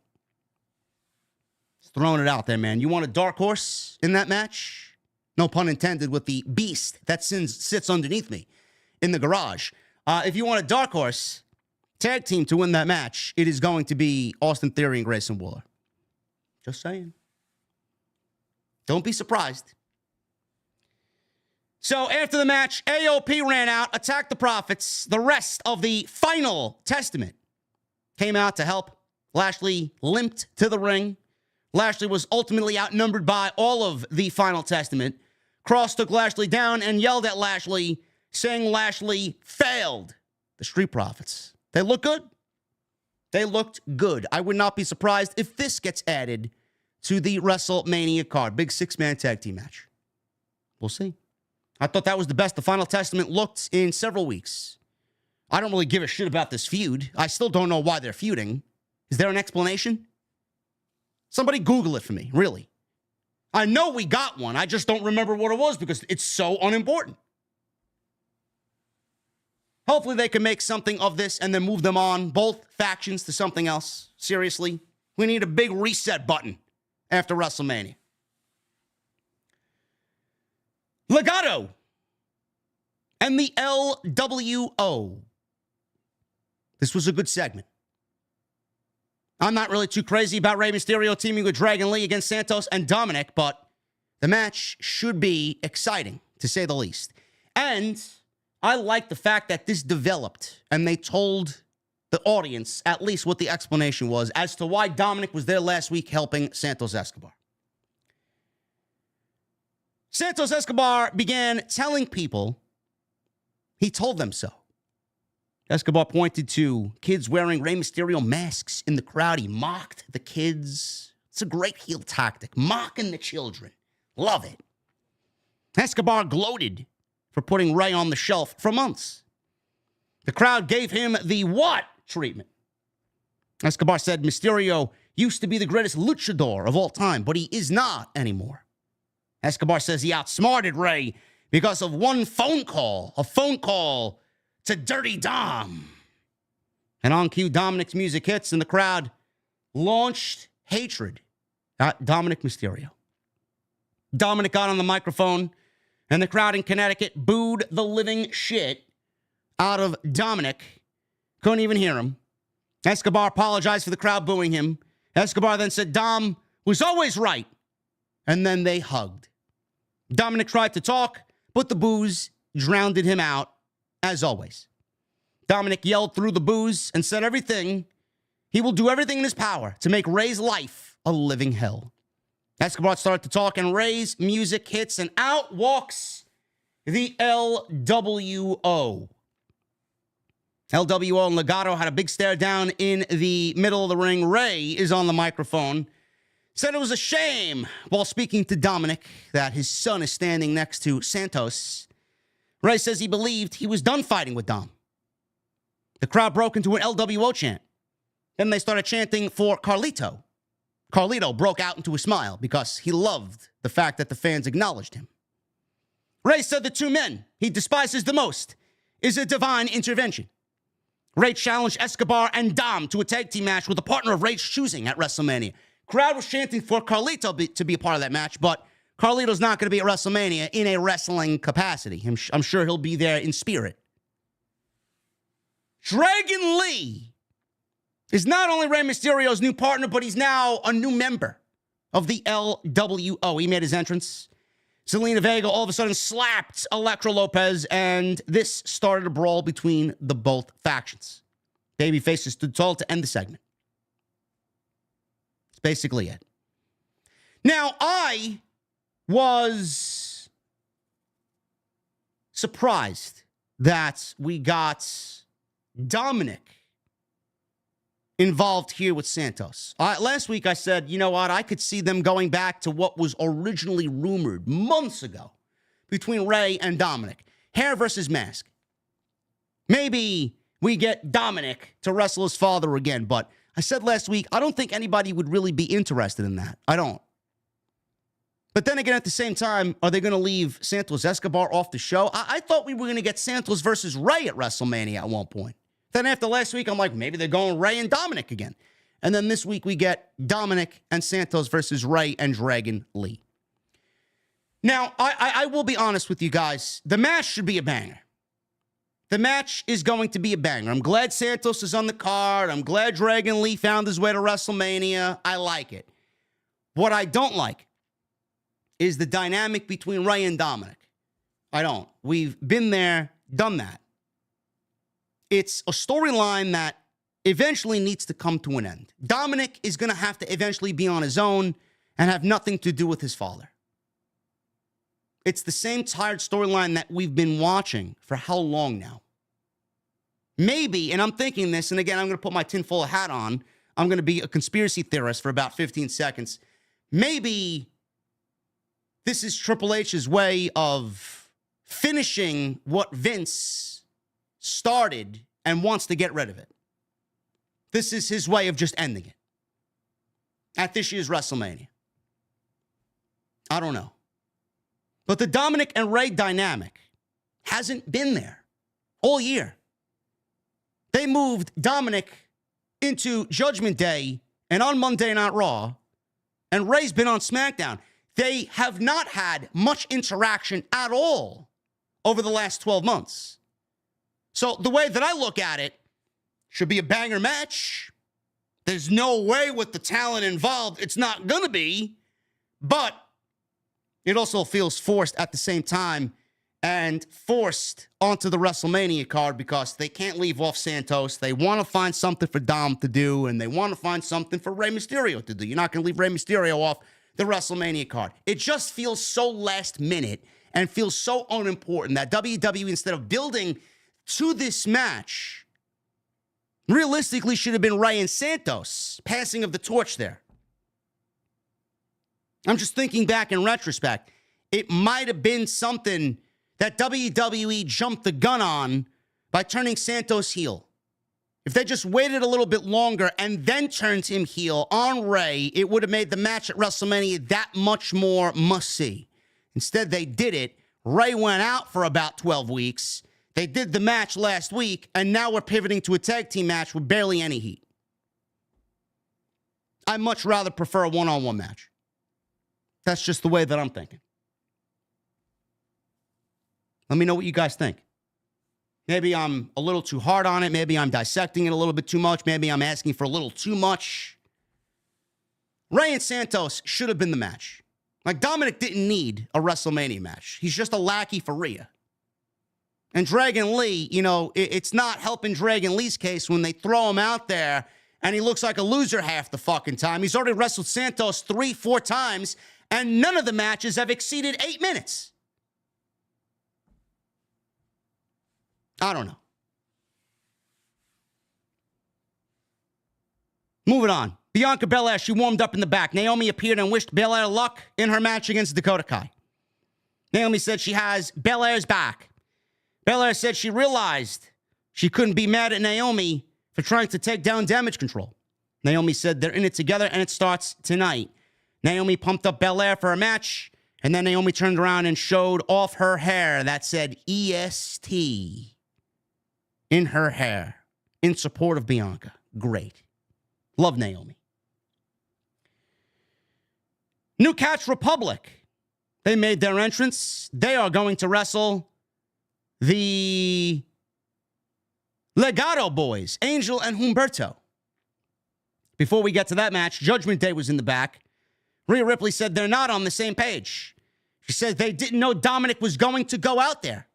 Just throwing it out there, man. You want a dark horse in that match? No pun intended with the beast that sits underneath me in the garage. If you want a dark horse tag team to win that match, it is going to be Austin Theory and Grayson Waller. Just saying. Don't be surprised. So after the match, AOP ran out, attacked the Profits. The rest of the Final Testament came out to help. Lashley limped to the ring. Lashley was ultimately outnumbered by all of the Final Testament. Kross took Lashley down and yelled at Lashley, saying Lashley failed the Street Profits. They look good. They looked good. I would not be surprised if this gets added to the WrestleMania card. Big 6-man tag team match. We'll see. I thought that was the best the Final Testament looked in several weeks. I don't really give a shit about this feud. I still don't know why they're feuding. Is there an explanation? Somebody Google it for me, really. I know we got one. I just don't remember what it was because it's so unimportant. Hopefully they can make something of this and then move them on, both factions, to something else. Seriously. We need a big reset button after WrestleMania. Legado and the LWO. This was a good segment. I'm not really too crazy about Rey Mysterio teaming with Dragon Lee against Santos and Dominic, but the match should be exciting, to say the least. And I like the fact that this developed and they told the audience at least what the explanation was as to why Dominic was there last week helping Santos Escobar. Santos Escobar began telling people he told them so. Escobar pointed to kids wearing Rey Mysterio masks in the crowd. He mocked the kids. It's a great heel tactic, mocking the children. Love it. Escobar gloated for putting Rey on the shelf for months. The crowd gave him the what treatment? Escobar said Mysterio used to be the greatest luchador of all time, but he is not anymore. Escobar says he outsmarted Rey because of one phone call, a phone call to Dirty Dom. And on cue, Dominic's music hits, and the crowd launched hatred at Dominic Mysterio. Dominic got on the microphone, and the crowd in Connecticut booed the living shit out of Dominic. Couldn't even hear him. Escobar apologized for the crowd booing him. Escobar then said Dom was always right. And then they hugged. Dominic tried to talk, but the boos drowned him out, as always. Dominic yelled through the boos and said he will do everything in his power to make Rey's life a living hell. Escobar started to talk, and Rey's music hits, and out walks the LWO. LWO and Legado had a big stare down in the middle of the ring. Rey is on the microphone. Said it was a shame while speaking to Dominic that his son is standing next to Santos. Rey says he believed he was done fighting with Dom. The crowd broke into an LWO chant. Then they started chanting for Carlito. Carlito broke out into a smile because he loved the fact that the fans acknowledged him. Rey said the two men he despises the most is a divine intervention. Rey challenged Escobar and Dom to a tag team match with a partner of Rey's choosing at WrestleMania. Crowd was chanting for Carlito to be a part of that match, but Carlito's not going to be at WrestleMania in a wrestling capacity. I'm sure he'll be there in spirit. Dragon Lee is not only Rey Mysterio's new partner, but he's now a new member of the LWO. He made his entrance. Zelina Vega all of a sudden slapped Elektra Lopez, and this started a brawl between the both factions. Babyfaces stood tall to end the segment. That's basically it. Now, I was surprised that we got Dominic involved here with Santos. Last week I said, you know what, I could see them going back to what was originally rumored months ago between Rey and Dominic. Hair versus mask. Maybe we get Dominic to wrestle his father again, but I said last week, I don't think anybody would really be interested in that. I don't. But then again, at the same time, are they going to leave Santos Escobar off the show? I thought we were going to get Santos versus Rey at WrestleMania at one point. Then after last week, I'm like, maybe they're going Rey and Dominic again. And then this week, we get Dominic and Santos versus Rey and Dragon Lee. Now, I will be honest with you guys. The match should be a banger. The match is going to be a banger. I'm glad Santos is on the card. I'm glad Dragon Lee found his way to WrestleMania. I like it. What I don't like is the dynamic between Rey and Dominic. I don't. We've been there, done that. It's a storyline that eventually needs to come to an end. Dominic is going to have to eventually be on his own and have nothing to do with his father. It's the same tired storyline that we've been watching for how long now? Maybe, and I'm thinking this, and again, I'm going to put my tinfoil hat on. I'm going to be a conspiracy theorist for about 15 seconds. Maybe this is Triple H's way of finishing what Vince started and wants to get rid of it. This is his way of just ending it at this year's WrestleMania. I don't know. But the Dominic and Rey dynamic hasn't been there all year. They moved Dominic into Judgment Day and on Monday Night Raw, and Rey's been on SmackDown. They have not had much interaction at all over the last 12 months. So the way that I look at it, should be a banger match. There's no way with the talent involved it's not going to be. But it also feels forced at the same time and forced onto the WrestleMania card because they can't leave off Santos. They want to find something for Dom to do, and they want to find something for Rey Mysterio to do. You're not going to leave Rey Mysterio off the WrestleMania card. It just feels so last minute and feels so unimportant that WWE, instead of building to this match, realistically should have been Rey and Santos, passing of the torch there. I'm just thinking back in retrospect. It might have been something that WWE jumped the gun on by turning Santos heel. If they just waited a little bit longer and then turned him heel on Rey, it would have made the match at WrestleMania that much more must-see. Instead, they did it. Rey went out for about 12 weeks. They did the match last week, and now we're pivoting to a tag team match with barely any heat. I much rather prefer a one-on-one match. That's just the way that I'm thinking. Let me know what you guys think. Maybe I'm a little too hard on it. Maybe I'm dissecting it a little bit too much. Maybe I'm asking for a little too much. Rey and Santos should have been the match. Like, Dominic didn't need a WrestleMania match. He's just a lackey for Rhea. And Dragon Lee, you know, it's not helping Dragon Lee's case when they throw him out there and he looks like a loser half the fucking time. He's already wrestled Santos 3-4 times, and none of the matches have exceeded 8 minutes. I don't know. Moving on. Bianca Belair, she warmed up in the back. Naomi appeared and wished Belair luck in her match against Dakota Kai. Naomi said she has Belair's back. Belair said she realized she couldn't be mad at Naomi for trying to take down Damage Control. Naomi said they're in it together and it starts tonight. Naomi pumped up Belair for a match, and then Naomi turned around and showed off her hair that said EST in her hair in support of Bianca. Great. Love Naomi. New Catch Republic. They made their entrance. They are going to wrestle the Legado boys, Angel and Humberto. Before we get to that match, Judgment Day was in the back. Rhea Ripley said they're not on the same page. She said they didn't know Dominic was going to go out there.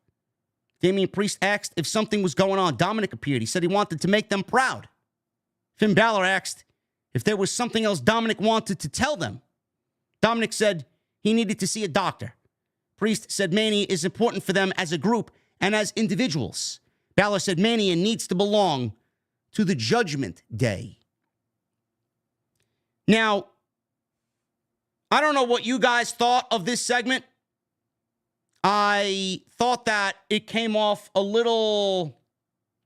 Damian Priest asked if something was going on. Dominic appeared. He said he wanted to make them proud. Finn Balor asked if there was something else Dominic wanted to tell them. Dominic said he needed to see a doctor. Priest said Mania is important for them as a group and as individuals. Balor said Mania needs to belong to the Judgment Day. Now, I don't know what you guys thought of this segment. I thought that it came off a little,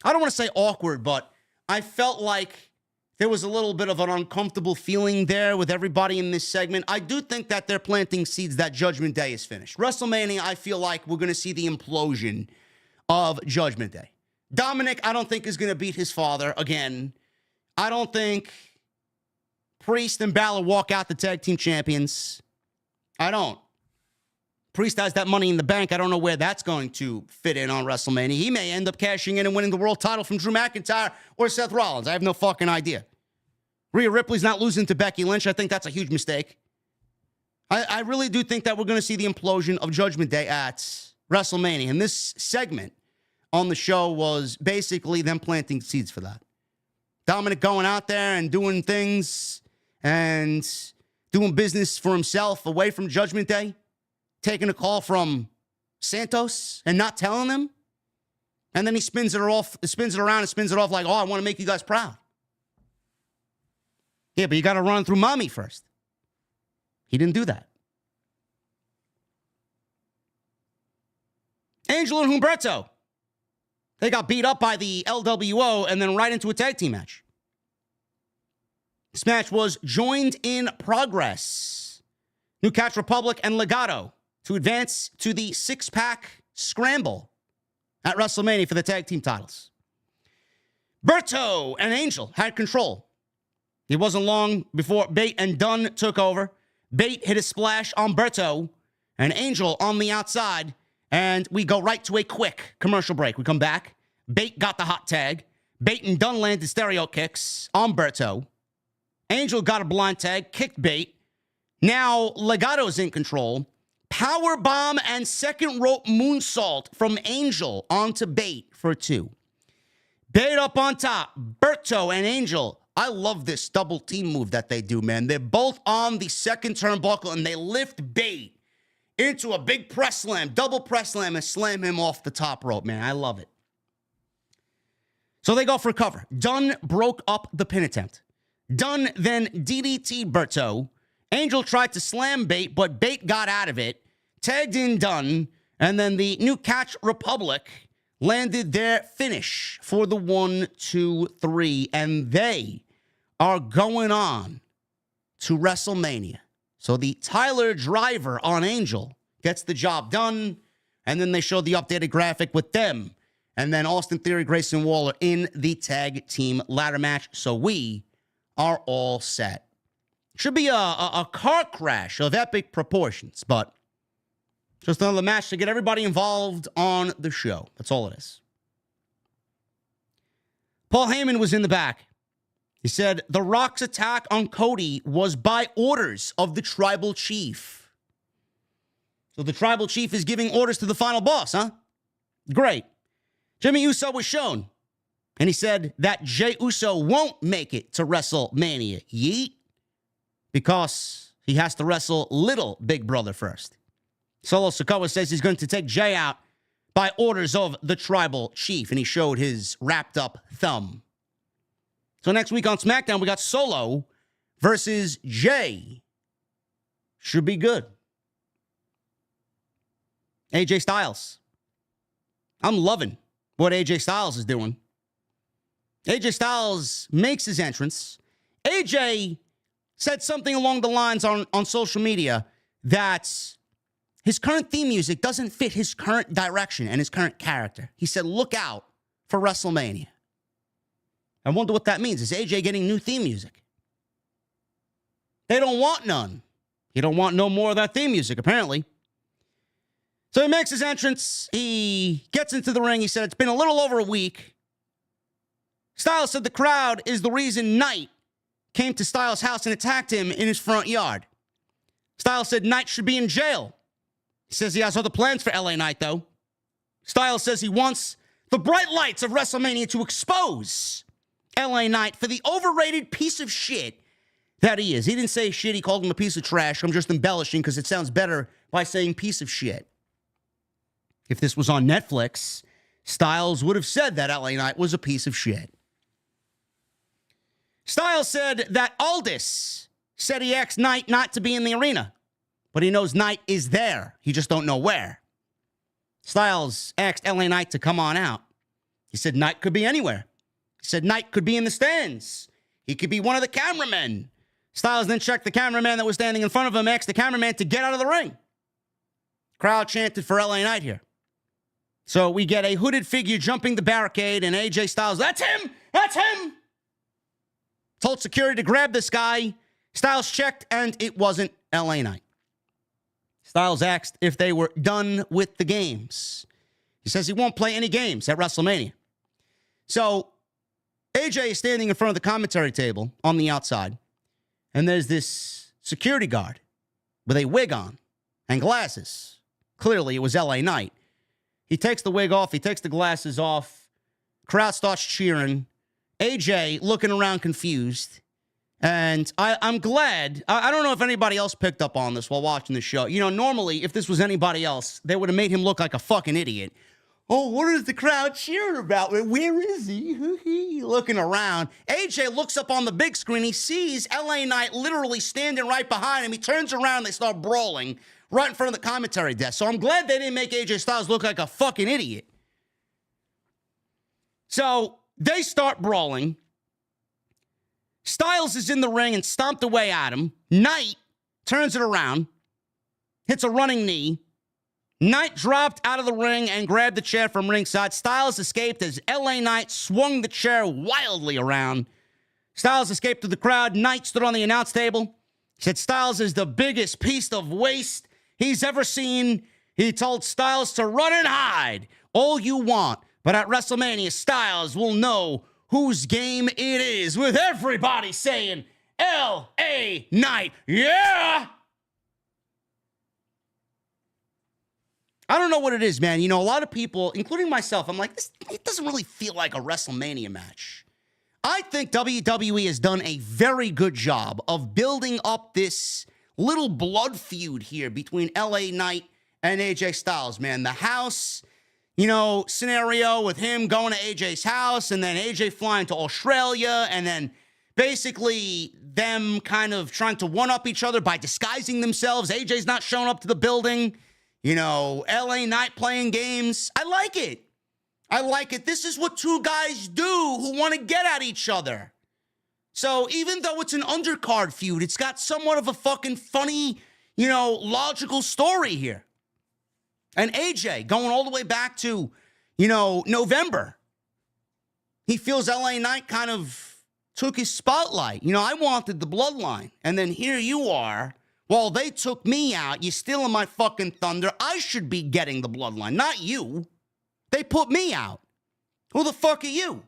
I don't want to say awkward, but I felt like there was a little bit of an uncomfortable feeling there with everybody in this segment. I do think that they're planting seeds that Judgment Day is finished. WrestleMania, I feel like we're going to see the implosion of Judgment Day. Dominic, I don't think, is going to beat his father again. I don't think Priest and Balor walk out the tag team champions. I don't. Priest has that Money in the Bank. I don't know where that's going to fit in on WrestleMania. He may end up cashing in and winning the world title from Drew McIntyre or Seth Rollins. I have no fucking idea. Rhea Ripley's not losing to Becky Lynch. I think that's a huge mistake. I really do think that we're going to see the implosion of Judgment Day at WrestleMania. And this segment on the show was basically them planting seeds for that. Dominic going out there and doing things and doing business for himself away from Judgment Day. Taking a call from Santos and not telling them. And then he spins it around and spins it off like, oh, I want to make you guys proud. Yeah, but you got to run through mommy first. He didn't do that. Angel and Humberto. They got beat up by the LWO and then right into a tag team match. This match was joined in progress. New Catch Republic and Legado to advance to the six-pack Scramble at WrestleMania for the tag team titles. Berto and Angel had control. It wasn't long before Bate and Dunn took over. Bate hit a splash on Berto and Angel on the outside, and we go right to a quick commercial break. We come back. Bate got the hot tag. Bate and Dunn landed stereo kicks on Berto. Angel got a blind tag, kicked Bate. Now Legado's in control. Power bomb and second rope moonsault from Angel onto Bate for 2. Bate up on top. Berto and Angel. I love this double team move that they do, man. They're both on the second turnbuckle and they lift Bate into a big press slam, double press slam, and slam him off the top rope, man. I love it. So they go for a cover. Dunn broke up the pin attempt. Dunn then DDT'd Berto. Angel tried to slam Bate, but Bate got out of it, tagged in Dunn, and then the New Catch Republic landed their finish for the 1, 2, 3, and they are going on to WrestleMania. So the Tyler Driver on Angel gets the job done, and then they show the updated graphic with them, and then Austin Theory, Grayson Waller in the tag team ladder match. So we are all set. Should be a car crash of epic proportions, but just another match to get everybody involved on the show. That's all it is. Paul Heyman was in the back. He said, The Rock's attack on Cody was by orders of the tribal chief. So the tribal chief is giving orders to the final boss, huh? Great. Jimmy Uso was shown, and he said that Jey Uso won't make it to WrestleMania. Yeet. Because he has to wrestle little Big Brother first. Solo Sikoa says he's going to take Jey out by orders of the tribal chief, and he showed his wrapped up thumb. So next week on SmackDown, we got Solo versus Jey. Should be good. AJ Styles. I'm loving what AJ Styles is doing. AJ Styles makes his entrance. AJ said something along the lines on social media that his current theme music doesn't fit his current direction and his current character. He said, look out for WrestleMania. I wonder what that means. Is AJ getting new theme music? They don't want none. He don't want no more of that theme music, apparently. So he makes his entrance. He gets into the ring. He said, it's been a little over a week. Styles said the crowd is the reason Knight came to Styles' house and attacked him in his front yard. Styles said Knight should be in jail. He says he has other plans for LA Knight, though. Styles says he wants the bright lights of WrestleMania to expose LA Knight for the overrated piece of shit that he is. He didn't say shit. He called him a piece of trash. I'm just embellishing because it sounds better by saying piece of shit. If this was on Netflix, Styles would have said that LA Knight was a piece of shit. Styles said that Aldis said he asked Knight not to be in the arena, but he knows Knight is there. He just don't know where. Styles asked LA Knight to come on out. He said Knight could be anywhere. He said Knight could be in the stands. He could be one of the cameramen. Styles then checked the cameraman that was standing in front of him, asked the cameraman to get out of the ring. Crowd chanted for LA Knight here. So we get a hooded figure jumping the barricade, and AJ Styles, that's him! That's him! Told security to grab this guy. Styles checked, and it wasn't LA Knight. Styles asked if they were done with the games. He says he won't play any games at WrestleMania. So AJ is standing in front of the commentary table on the outside, and there's this security guard with a wig on and glasses. Clearly, it was LA Knight. He takes the wig off. He takes the glasses off. Crowd starts cheering. AJ looking around confused. And I'm glad. I don't know if anybody else picked up on this while watching the show. You know, normally, if this was anybody else, they would have made him look like a fucking idiot. Oh, what is the crowd cheering about? Where is he? Looking around. AJ looks up on the big screen. He sees LA Knight literally standing right behind him. He turns around. They start brawling right in front of the commentary desk. So I'm glad they didn't make AJ Styles look like a fucking idiot. So they start brawling. Styles is in the ring and stomped away at him. Knight turns it around, hits a running knee. Knight dropped out of the ring and grabbed the chair from ringside. Styles escaped as LA Knight swung the chair wildly around. Styles escaped to the crowd. Knight stood on the announce table. He said Styles is the biggest piece of waste he's ever seen. He told Styles to run and hide all you want. But at WrestleMania, Styles will know whose game it is, with everybody saying, L.A. Knight, yeah! I don't know what it is, man. You know, a lot of people, including myself, I'm like, it doesn't really feel like a WrestleMania match. I think WWE has done a very good job of building up this little blood feud here between L.A. Knight and AJ Styles, man. The house, you know, scenario with him going to AJ's house and then AJ flying to Australia and then basically them kind of trying to one-up each other by disguising themselves. AJ's not showing up to the building. You know, LA Knight playing games. I like it. I like it. This is what two guys do who want to get at each other. So even though it's an undercard feud, it's got somewhat of a fucking funny, logical story here. And AJ going all the way back to, November. He feels LA Knight kind of took his spotlight. I wanted the bloodline. And then here you are. Well, they took me out. You're stealing my fucking thunder. I should be getting the bloodline, not you. They put me out. Who the fuck are you?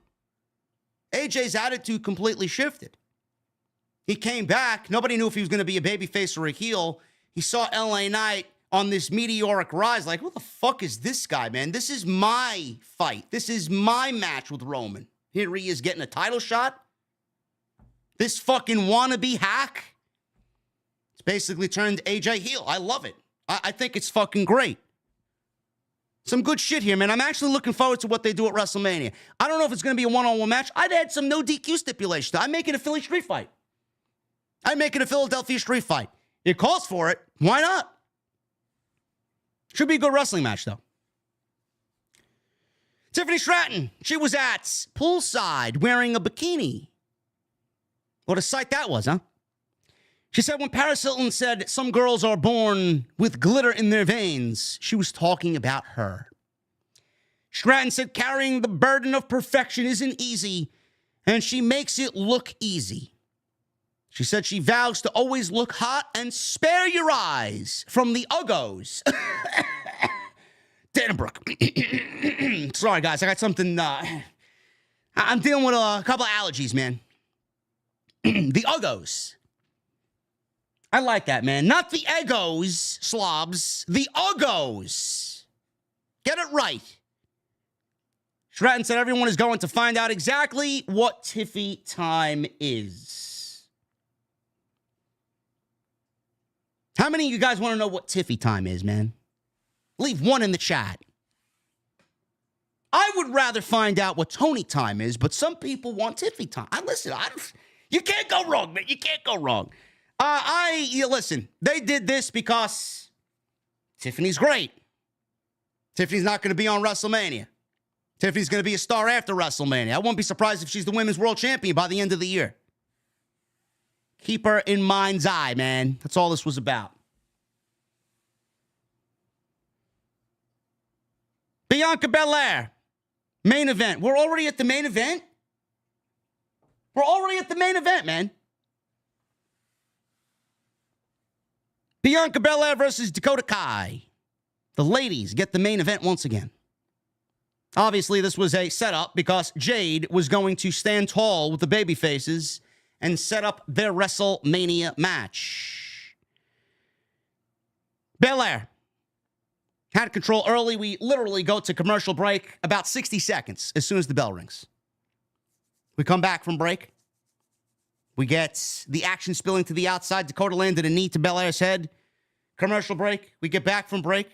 AJ's attitude completely shifted. He came back. Nobody knew if he was going to be a babyface or a heel. He saw LA Knight on this meteoric rise. Like, who the fuck is this guy, man? This is my fight. This is my match with Roman. Here he is getting a title shot. This fucking wannabe hack. It's basically turned AJ heel. I love it. I think it's fucking great. Some good shit here, man. I'm actually looking forward to what they do at WrestleMania. I don't know if it's going to be a one-on-one match. I'd add some no DQ stipulation. I'm making a Philly street fight. I'm making a Philadelphia street fight. It calls for it. Why not? Should be a good wrestling match, though. Tiffany Stratton. She was at poolside wearing a bikini. What a sight that was, huh? She said when Paris Hilton said some girls are born with glitter in their veins, she was talking about her. Stratton said carrying the burden of perfection isn't easy, and she makes it look easy. She said she vows to always look hot and spare your eyes from the uggos. Danbrook. Sorry, guys. I got something. I'm dealing with a couple of allergies, man. The uggos. I like that, man. Not the egos, slobs. The uggos. Get it right. Stratton said everyone is going to find out exactly what Tiffy time is. How many of you guys want to know what Tiffy time is, man? Leave one in the chat. I would rather find out what Tony time is, but some people want Tiffy time. You can't go wrong, man. You can't go wrong. Listen, they did this because Tiffany's great. Tiffany's not going to be on WrestleMania. Tiffany's going to be a star after WrestleMania. I won't be surprised if she's the women's world champion by the end of the year. Keep her in mind's eye, man. That's all this was about. Bianca Belair, main event. We're already at the main event? We're already at the main event, man. Bianca Belair versus Dakota Kai. The ladies get the main event once again. Obviously, this was a setup because Jade was going to stand tall with the babyfaces and set up their WrestleMania match. Belair had control early. We literally go to commercial break about 60 seconds as soon as the bell rings. We come back from break. We get the action spilling to the outside. Dakota landed a knee to Belair's head. Commercial break. We get back from break.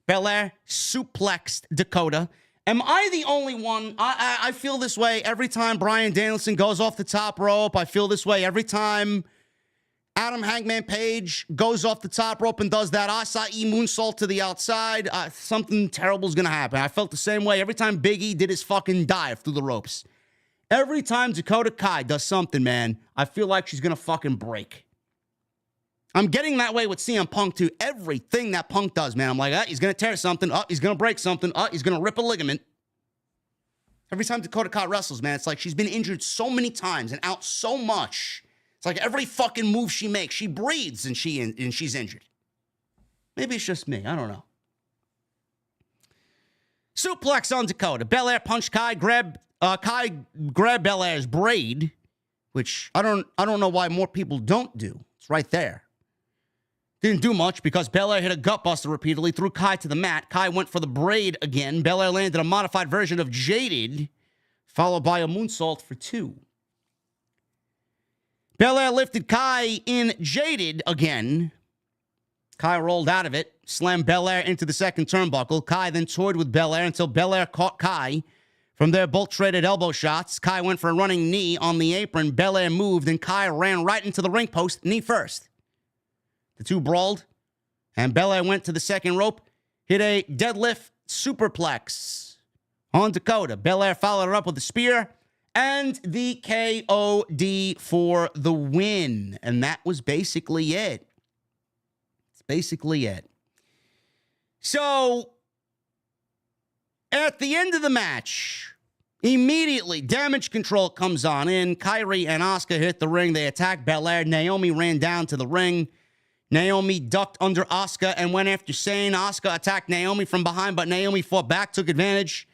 Belair suplexed Dakota. Am I the only one? I feel this way every time Bryan Danielson goes off the top rope. I feel this way every time Adam Hangman Page goes off the top rope and does that acai moonsault to the outside. Something terrible is going to happen. I felt the same way every time Big E did his fucking dive through the ropes. Every time Dakota Kai does something, man, I feel like she's going to fucking break. I'm getting that way with CM Punk, too. Everything that Punk does, man, I'm like, he's going to tear something. He's going to break something. He's going to rip a ligament. Every time Dakota Kai wrestles, man, it's like she's been injured so many times and out so much. It's like every fucking move she makes, she breathes and she's injured. Maybe it's just me. I don't know. Suplex on Dakota. Belair punched Kai, Kai grabbed Belair's braid, which I don't know why more people don't do. It's right there. Didn't do much because Belair hit a gutbuster repeatedly, threw Kai to the mat. Kai went for the braid again. Belair landed a modified version of Jaded, followed by a moonsault for 2. Belair lifted Kai in Jaded again. Kai rolled out of it, slammed Belair into the second turnbuckle. Kai then toyed with Belair until Belair caught Kai. From there, both traded elbow shots. Kai went for a running knee on the apron. Belair moved, and Kai ran right into the ring post, knee first. The two brawled, and Belair went to the second rope, hit a deadlift superplex on Dakota. Belair followed her up with a spear and the KOD for the win. And that was basically it. It's basically it. So, at the end of the match, immediately, Damage Control comes on in. Kairi and Asuka hit the ring. They attacked Belair. Naomi ran down to the ring. Naomi ducked under Asuka and went after Sane. Asuka attacked Naomi from behind, but Naomi fought back, took advantage.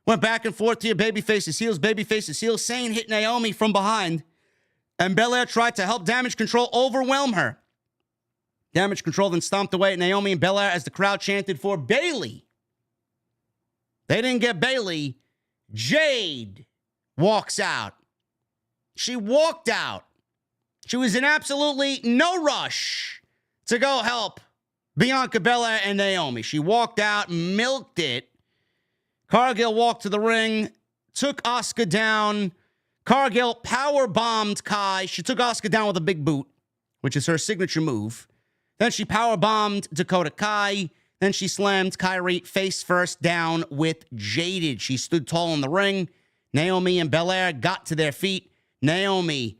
Went back and forth to your babyface's heels, babyface's heels. Sane hit Naomi from behind. And Belair tried to help Damage Control overwhelm her. Damage Control then stomped away at Naomi and Belair as the crowd chanted for Bayley. They didn't get Bayley. Jade walks out. She walked out. She was in absolutely no rush to go help Bianca Belair and Naomi. She walked out, milked it. Cargill walked to the ring, took Asuka down. Cargill power bombed Kai. She took Asuka down with a big boot, which is her signature move. Then she power bombed Dakota Kai. Then she slammed Kairi face first down with Jaded. She stood tall in the ring. Naomi and Belair got to their feet. Naomi,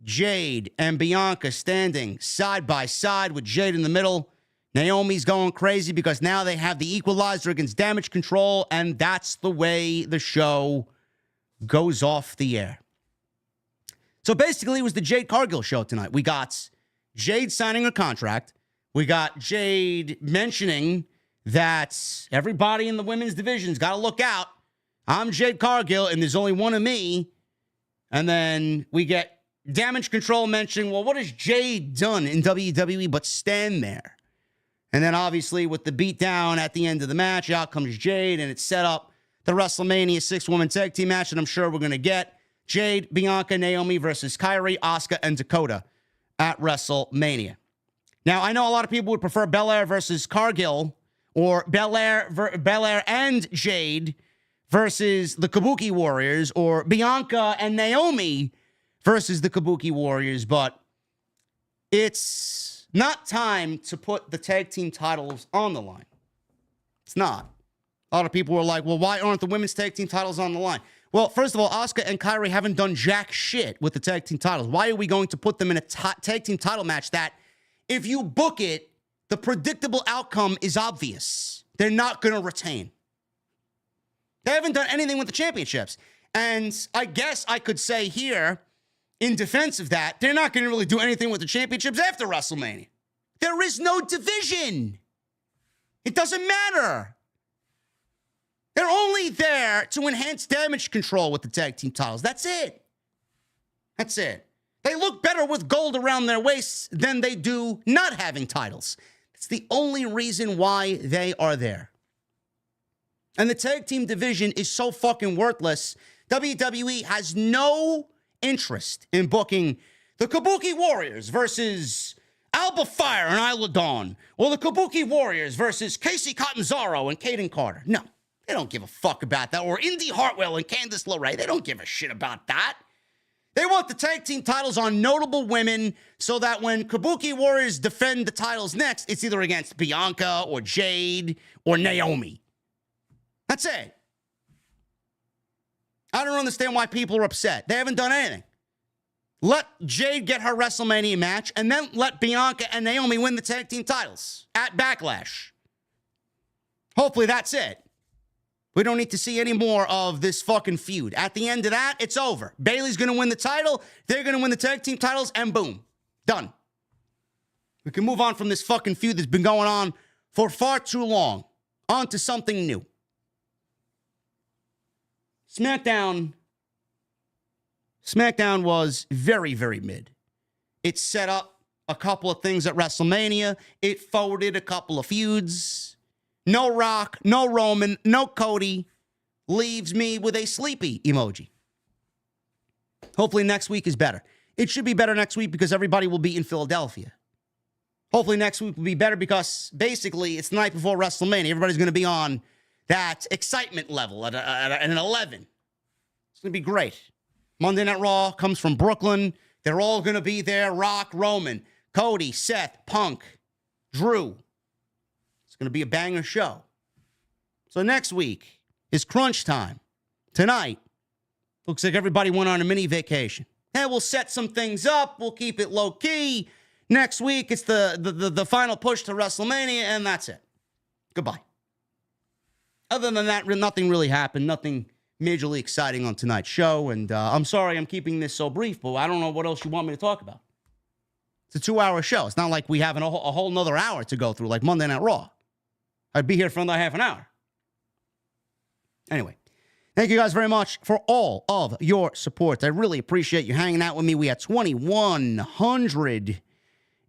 Jade, and Bianca standing side by side with Jade in the middle. Naomi's going crazy because now they have the equalizer against Damage Control, and that's the way the show goes off the air. So basically, it was the Jade Cargill show tonight. We got Jade signing a contract. We got Jade mentioning that everybody in the women's division's got to look out. I'm Jade Cargill, and there's only one of me. And then we get Damage Control mentioning, well, what has Jade done in WWE but stand there? And then obviously with the beatdown at the end of the match, out comes Jade, and it's set up the WrestleMania 6-woman tag team match that I'm sure we're going to get. Jade, Bianca, Naomi versus Kairi, Asuka, and Dakota at WrestleMania. Now, I know a lot of people would prefer Belair versus Cargill, or Belair and Jade versus the Kabuki Warriors, or Bianca and Naomi versus the Kabuki Warriors, but it's not time to put the tag team titles on the line. It's not. A lot of people were like, well, why aren't the women's tag team titles on the line? Well, first of all, Asuka and Kairi haven't done jack shit with the tag team titles. Why are we going to put them in a tag team title match that, if you book it, the predictable outcome is obvious? They're not going to retain. They haven't done anything with the championships. And I guess I could say here, in defense of that, they're not going to really do anything with the championships after WrestleMania. There is no division. It doesn't matter. They're only there to enhance Damage Control with the tag team titles. That's it. That's it. They look better with gold around their waists than they do not having titles. It's the only reason why they are there. And the tag team division is so fucking worthless. WWE has no interest in booking the Kabuki Warriors versus Alba Fire and Isla Dawn, or the Kabuki Warriors versus Casey Catanzaro and Kaden Carter. No, they don't give a fuck about that. Or Indy Hartwell and Candice LeRae. They don't give a shit about that. They want the tag team titles on notable women so that when Kabuki Warriors defend the titles next, it's either against Bianca or Jade or Naomi. That's it. I don't understand why people are upset. They haven't done anything. Let Jade get her WrestleMania match, and then let Bianca and Naomi win the tag team titles at Backlash. Hopefully that's it. We don't need to see any more of this fucking feud. At the end of that, it's over. Bayley's going to win the title. They're going to win the tag team titles, and boom. Done. We can move on from this fucking feud that's been going on for far too long. On to something new. SmackDown was very, very mid. It set up a couple of things at WrestleMania. It forwarded a couple of feuds. No Rock, no Roman, no Cody. Leaves me with a sleepy emoji. Hopefully next week is better. It should be better next week because everybody will be in Philadelphia. Hopefully next week will be better because basically it's the night before WrestleMania. Everybody's going to be on that excitement level at an 11. It's going to be great. Monday Night Raw comes from Brooklyn. They're all going to be there. Rock, Roman, Cody, Seth, Punk, Drew. It's going to be a banger show. So next week, is crunch time. Tonight, looks like everybody went on a mini vacation. And we'll set some things up. We'll keep it low-key. Next week, it's the final push to WrestleMania, and that's it. Goodbye. Other than that, nothing really happened. Nothing majorly exciting on tonight's show. And I'm sorry I'm keeping this so brief, but I don't know what else you want me to talk about. It's a 2-hour show. It's not like we have a whole nother hour to go through like Monday Night Raw. I'd be here for another half an hour. Anyway. Thank you guys very much for all of your support. I really appreciate you hanging out with me. We had 2,100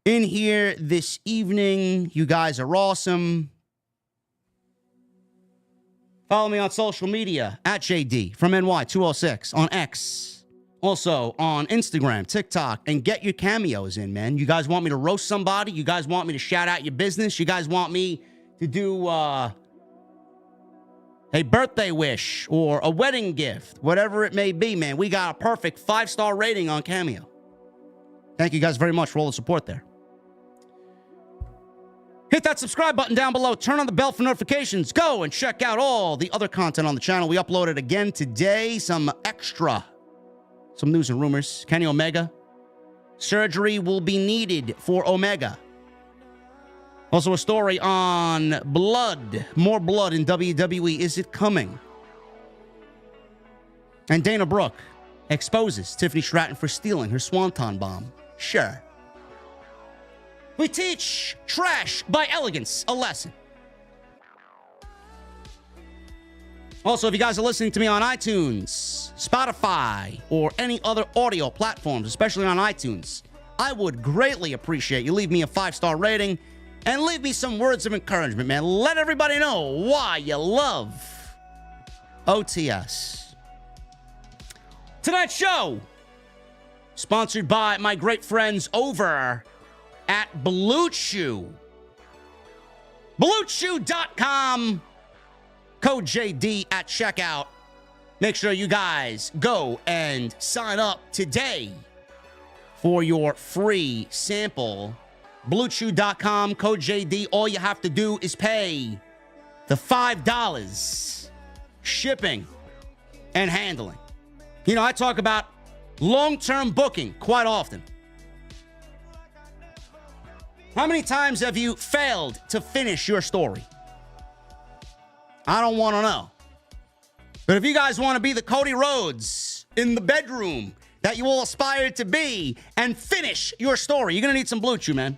in here this evening. You guys are awesome. Follow me on social media at JD from NY206 on X. Also on Instagram, TikTok, and get your cameos in, man. You guys want me to roast somebody? You guys want me to shout out your business? You guys want me to do a birthday wish or a wedding gift, whatever it may be, man. We got a perfect 5-star rating on Cameo. Thank you guys very much for all the support there. Hit that subscribe button down below. Turn on the bell for notifications. Go and check out all the other content on the channel. We uploaded again today some news and rumors. Kenny Omega. Surgery will be needed for Omega. Also a story on blood. More blood in WWE. Is it coming? And Dana Brooke exposes Tiffany Stratton for stealing her Swanton bomb. Sure. We teach trash by elegance a lesson. Also, if you guys are listening to me on iTunes, Spotify, or any other audio platforms, especially on iTunes, I would greatly appreciate you leave me a 5-star rating. And leave me some words of encouragement, man. Let everybody know why you love OTS. Tonight's show, sponsored by my great friends over at Blue Chew. BlueChew.com. Code JD at checkout. Make sure you guys go and sign up today for your free sample. BlueChew.com, code JD. All you have to do is pay the $5 shipping and handling. You know, I talk about long-term booking quite often. How many times have you failed to finish your story? I don't want to know. But if you guys want to be the Cody Rhodes in the bedroom that you all aspire to be and finish your story, you're going to need some Blue Chew, man.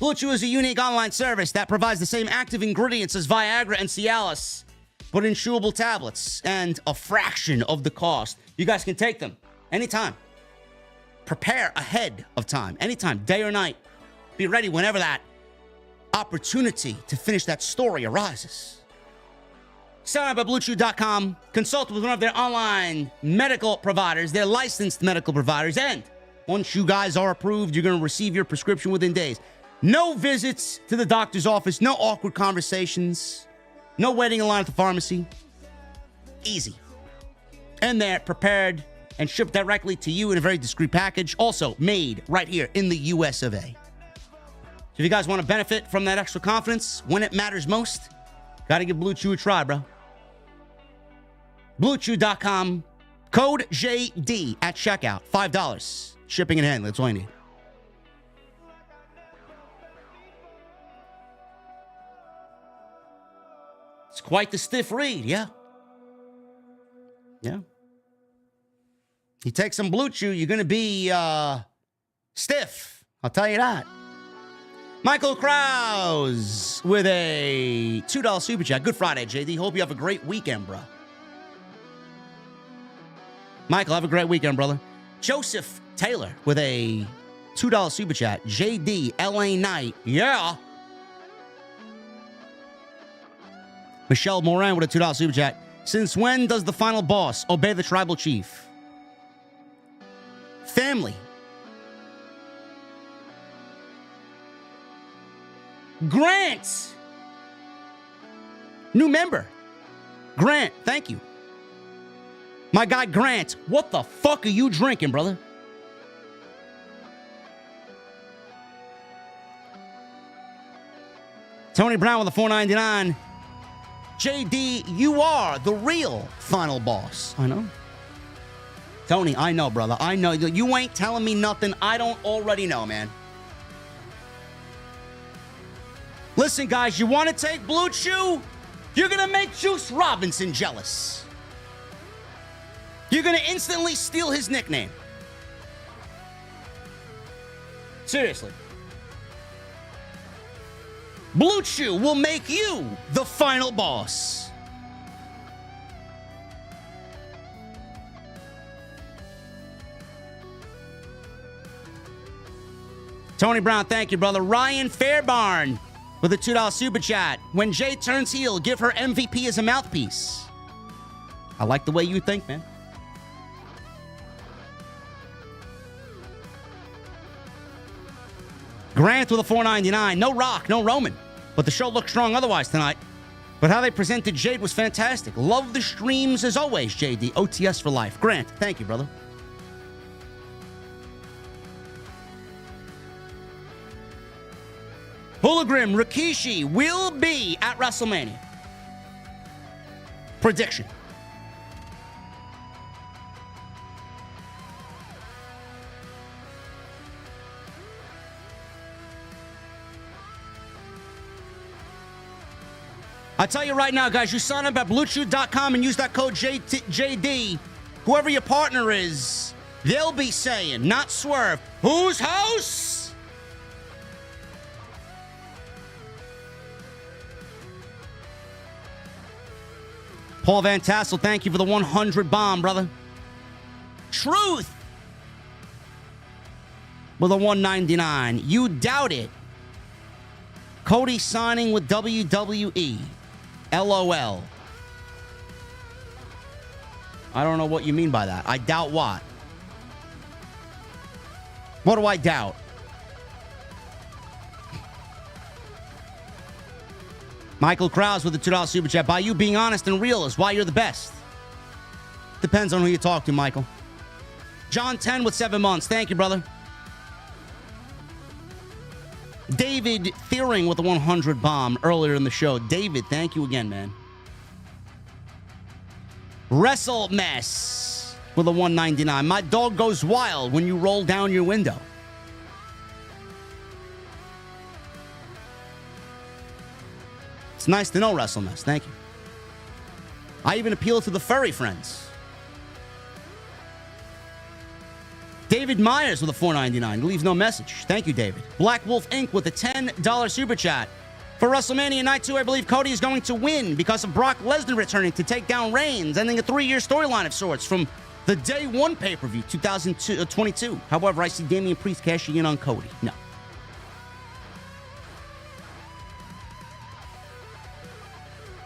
Blue Chew is a unique online service that provides the same active ingredients as Viagra and Cialis, but in chewable tablets and a fraction of the cost. You guys can take them anytime. Prepare ahead of time, anytime, day or night. Be ready whenever that opportunity to finish that story arises. Sign up at BlueChew.com. Consult with one of their online medical providers, their licensed medical providers, and once you guys are approved, you're going to receive your prescription within days. No visits to the doctor's office, no awkward conversations, no waiting in line at the pharmacy. Easy. And they're prepared and shipped directly to you in a very discreet package. Also made right here in the US of A. So if you guys want to benefit from that extra confidence when it matters most, got to give Blue Chew a try, bro. BlueChew.com, code JD at checkout, $5. Shipping and handling, that's all you need. It's quite the stiff read, yeah. Yeah. You take some Blue Chew, you're going to be stiff. I'll tell you that. Michael Krause with a $2 super chat. Good Friday, JD. Hope you have a great weekend, bro. Michael, have a great weekend, brother. Joseph Taylor with a $2 super chat. JD, LA Knight. Yeah. Michelle Moran with a $2 super chat. Since when does the final boss obey the tribal chief? Family. Grant. New member. Grant, thank you. My guy Grant, what the fuck are you drinking, brother? Tony Brown with a $4.99. JD, you are the real final boss. I know. Tony, I know, brother. I know. You ain't telling me nothing I don't already know, man. Listen, guys, you want to take Blue Chew? You're going to make Juice Robinson jealous. You're going to instantly steal his nickname. Seriously. Blue Chew will make you the final boss. Tony Brown, thank you, brother. Ryan Fairbarn with a $2 super chat. When Jade turns heel, give her MVP as a mouthpiece. I like the way you think, man. Grant with a $4.99. No Rock, no Roman. But the show looked strong otherwise tonight. But how they presented Jade was fantastic. Love the streams as always, JD. OTS for life. Grant, thank you, brother. Hologram, Rikishi will be at WrestleMania. Prediction. I tell you right now, guys, you sign up at BlueChew.com and use that code JD. Whoever your partner is, they'll be saying, not Swerve, whose house? Paul Van Tassel, thank you for the 100 bomb, brother. Truth with a 199. You doubt it. Cody signing with WWE. LOL. I don't know what you mean by that. I doubt what? What do I doubt? Michael Krause with the $2 super chat. By you being honest and real is why you're the best. Depends on who you talk to, Michael. John 10 with 7 months. Thank you, brother. David Fearing with the 100 bomb earlier in the show. David, thank you again, man. Wrestle Mess with a 199. My dog goes wild when you roll down your window. It's nice to know, Wrestle Mess. Thank you. I even appeal to the furry friends. David Myers with a $4.99. Leaves no message. Thank you, David. Black Wolf Inc. with a $10 super chat. For WrestleMania Night 2, I believe Cody is going to win because of Brock Lesnar returning to take down Reigns, ending a 3-year storyline of sorts from the Day 1 pay-per-view, 2022. However, I see Damian Priest cashing in on Cody. No.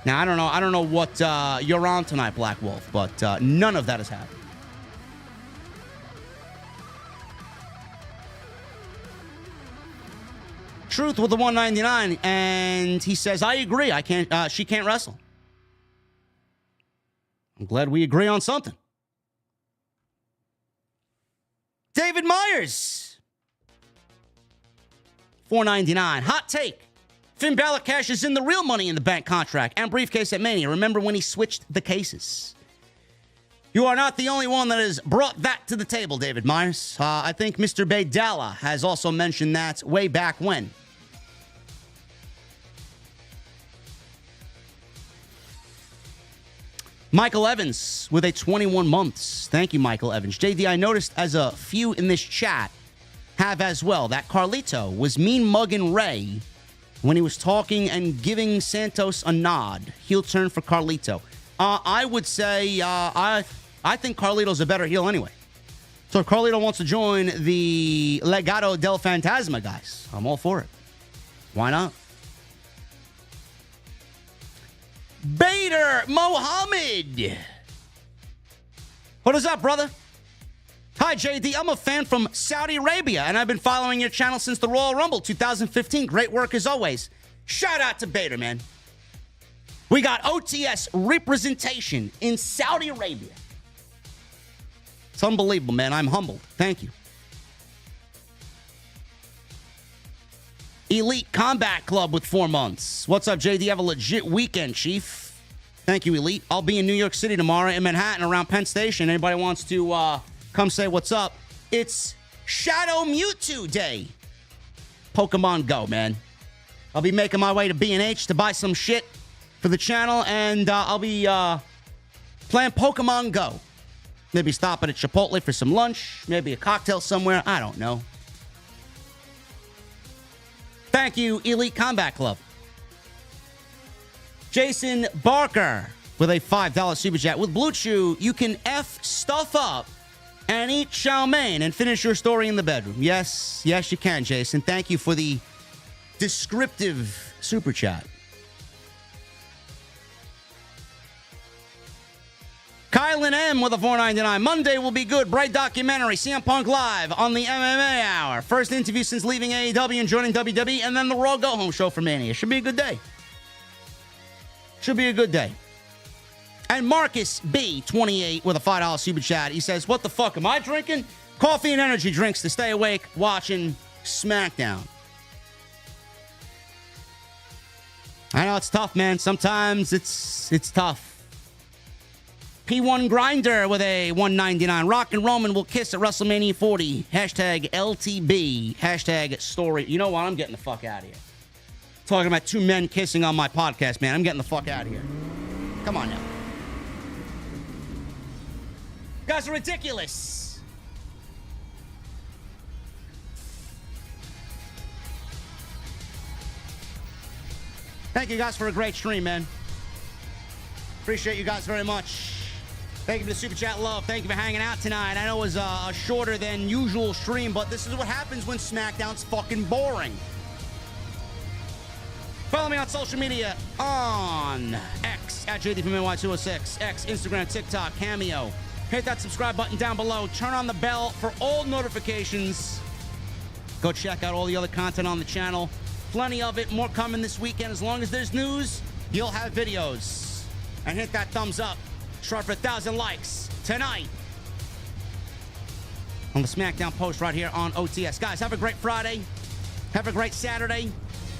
Now, I don't know what you're on tonight, Black Wolf, but none of that has happened. Truth with the 199, and he says, I agree. She can't wrestle. I'm glad we agree on something. David Myers, $4.99. Hot take. Finn Balor cashes in the real Money in the Bank contract and briefcase at Mania. Remember when he switched the cases? You are not the only one that has brought that to the table, David Myers. I think Mr. Baydala has also mentioned that way back when. Michael Evans with a 21 months. Thank you, Michael Evans. JD, I noticed as a few in this chat have as well that Carlito was mean mugging Ray when he was talking and giving Santos a nod. Heel turn for Carlito. I would say I think Carlito's a better heel anyway. So if Carlito wants to join the Legado del Fantasma, guys, I'm all for it. Why not? Bader Mohammed. What is up, brother? Hi, JD. I'm a fan from Saudi Arabia, and I've been following your channel since the Royal Rumble 2015. Great work as always. Shout out to Bader, man. We got OTS representation in Saudi Arabia. It's unbelievable, man. I'm humbled. Thank you. Elite Combat Club with 4 months. What's up, JD? Have a legit weekend, Chief. Thank you, Elite. I'll be in New York City tomorrow in Manhattan around Penn Station. Anybody wants to come say what's up? It's Shadow Mewtwo Day. Pokemon Go, man. I'll be making my way to B&H to buy some shit for the channel, and I'll be playing Pokemon Go. Maybe stopping at Chipotle for some lunch, maybe a cocktail somewhere. I don't know. Thank you, Elite Combat Club. Jason Barker with a $5 super chat. With Blue Chew, you can F stuff up and eat chow mein and finish your story in the bedroom. Yes, yes, you can, Jason. Thank you for the descriptive super chat. Kylan M with a $4.99. Monday will be good. Bright documentary. CM Punk live on the MMA Hour. First interview since leaving AEW and joining WWE, and then the Raw Go Home show for Mania. Should be a good day. Should be a good day. And Marcus B, 28, with a $5 super chat. He says, what the fuck am I drinking? Coffee and energy drinks to stay awake watching SmackDown. I know it's tough, man. Sometimes it's tough. P1 Grinder with a $1.99. Rock and Roman will kiss at WrestleMania 40. Hashtag LTB. Hashtag story. You know what? I'm getting the fuck out of here. Talking about two men kissing on my podcast, man. I'm getting the fuck out of here. Come on now. You guys are ridiculous. Thank you guys for a great stream, man. Appreciate you guys very much. Thank you for the super chat love. Thank you for hanging out tonight. I know it was a shorter than usual stream, but this is what happens when SmackDown's fucking boring. Follow me on social media on X at JD206, X, Instagram, TikTok, Cameo. Hit that subscribe button down below. Turn on the bell for all notifications. Go check out all the other content on the channel. Plenty of it. More coming this weekend. As long as there's news, you'll have videos. And hit that thumbs up. Try for 1,000 likes tonight on the SmackDown post right here on OTS. Guys, have a great Friday. Have a great Saturday.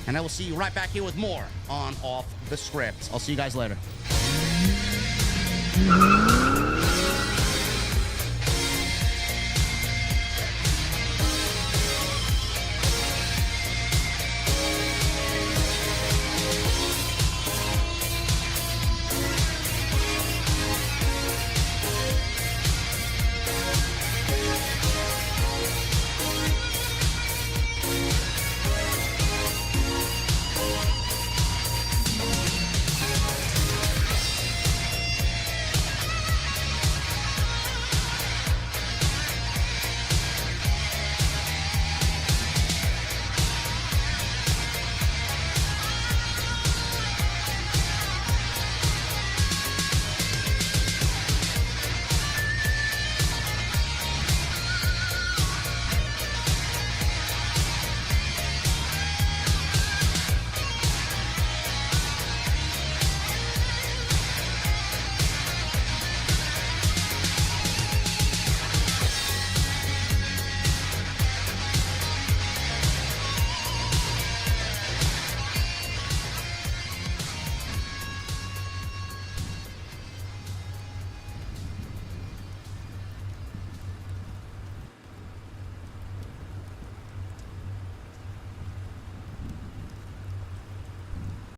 And I will see you right back here with more on Off the Script. I'll see you guys later.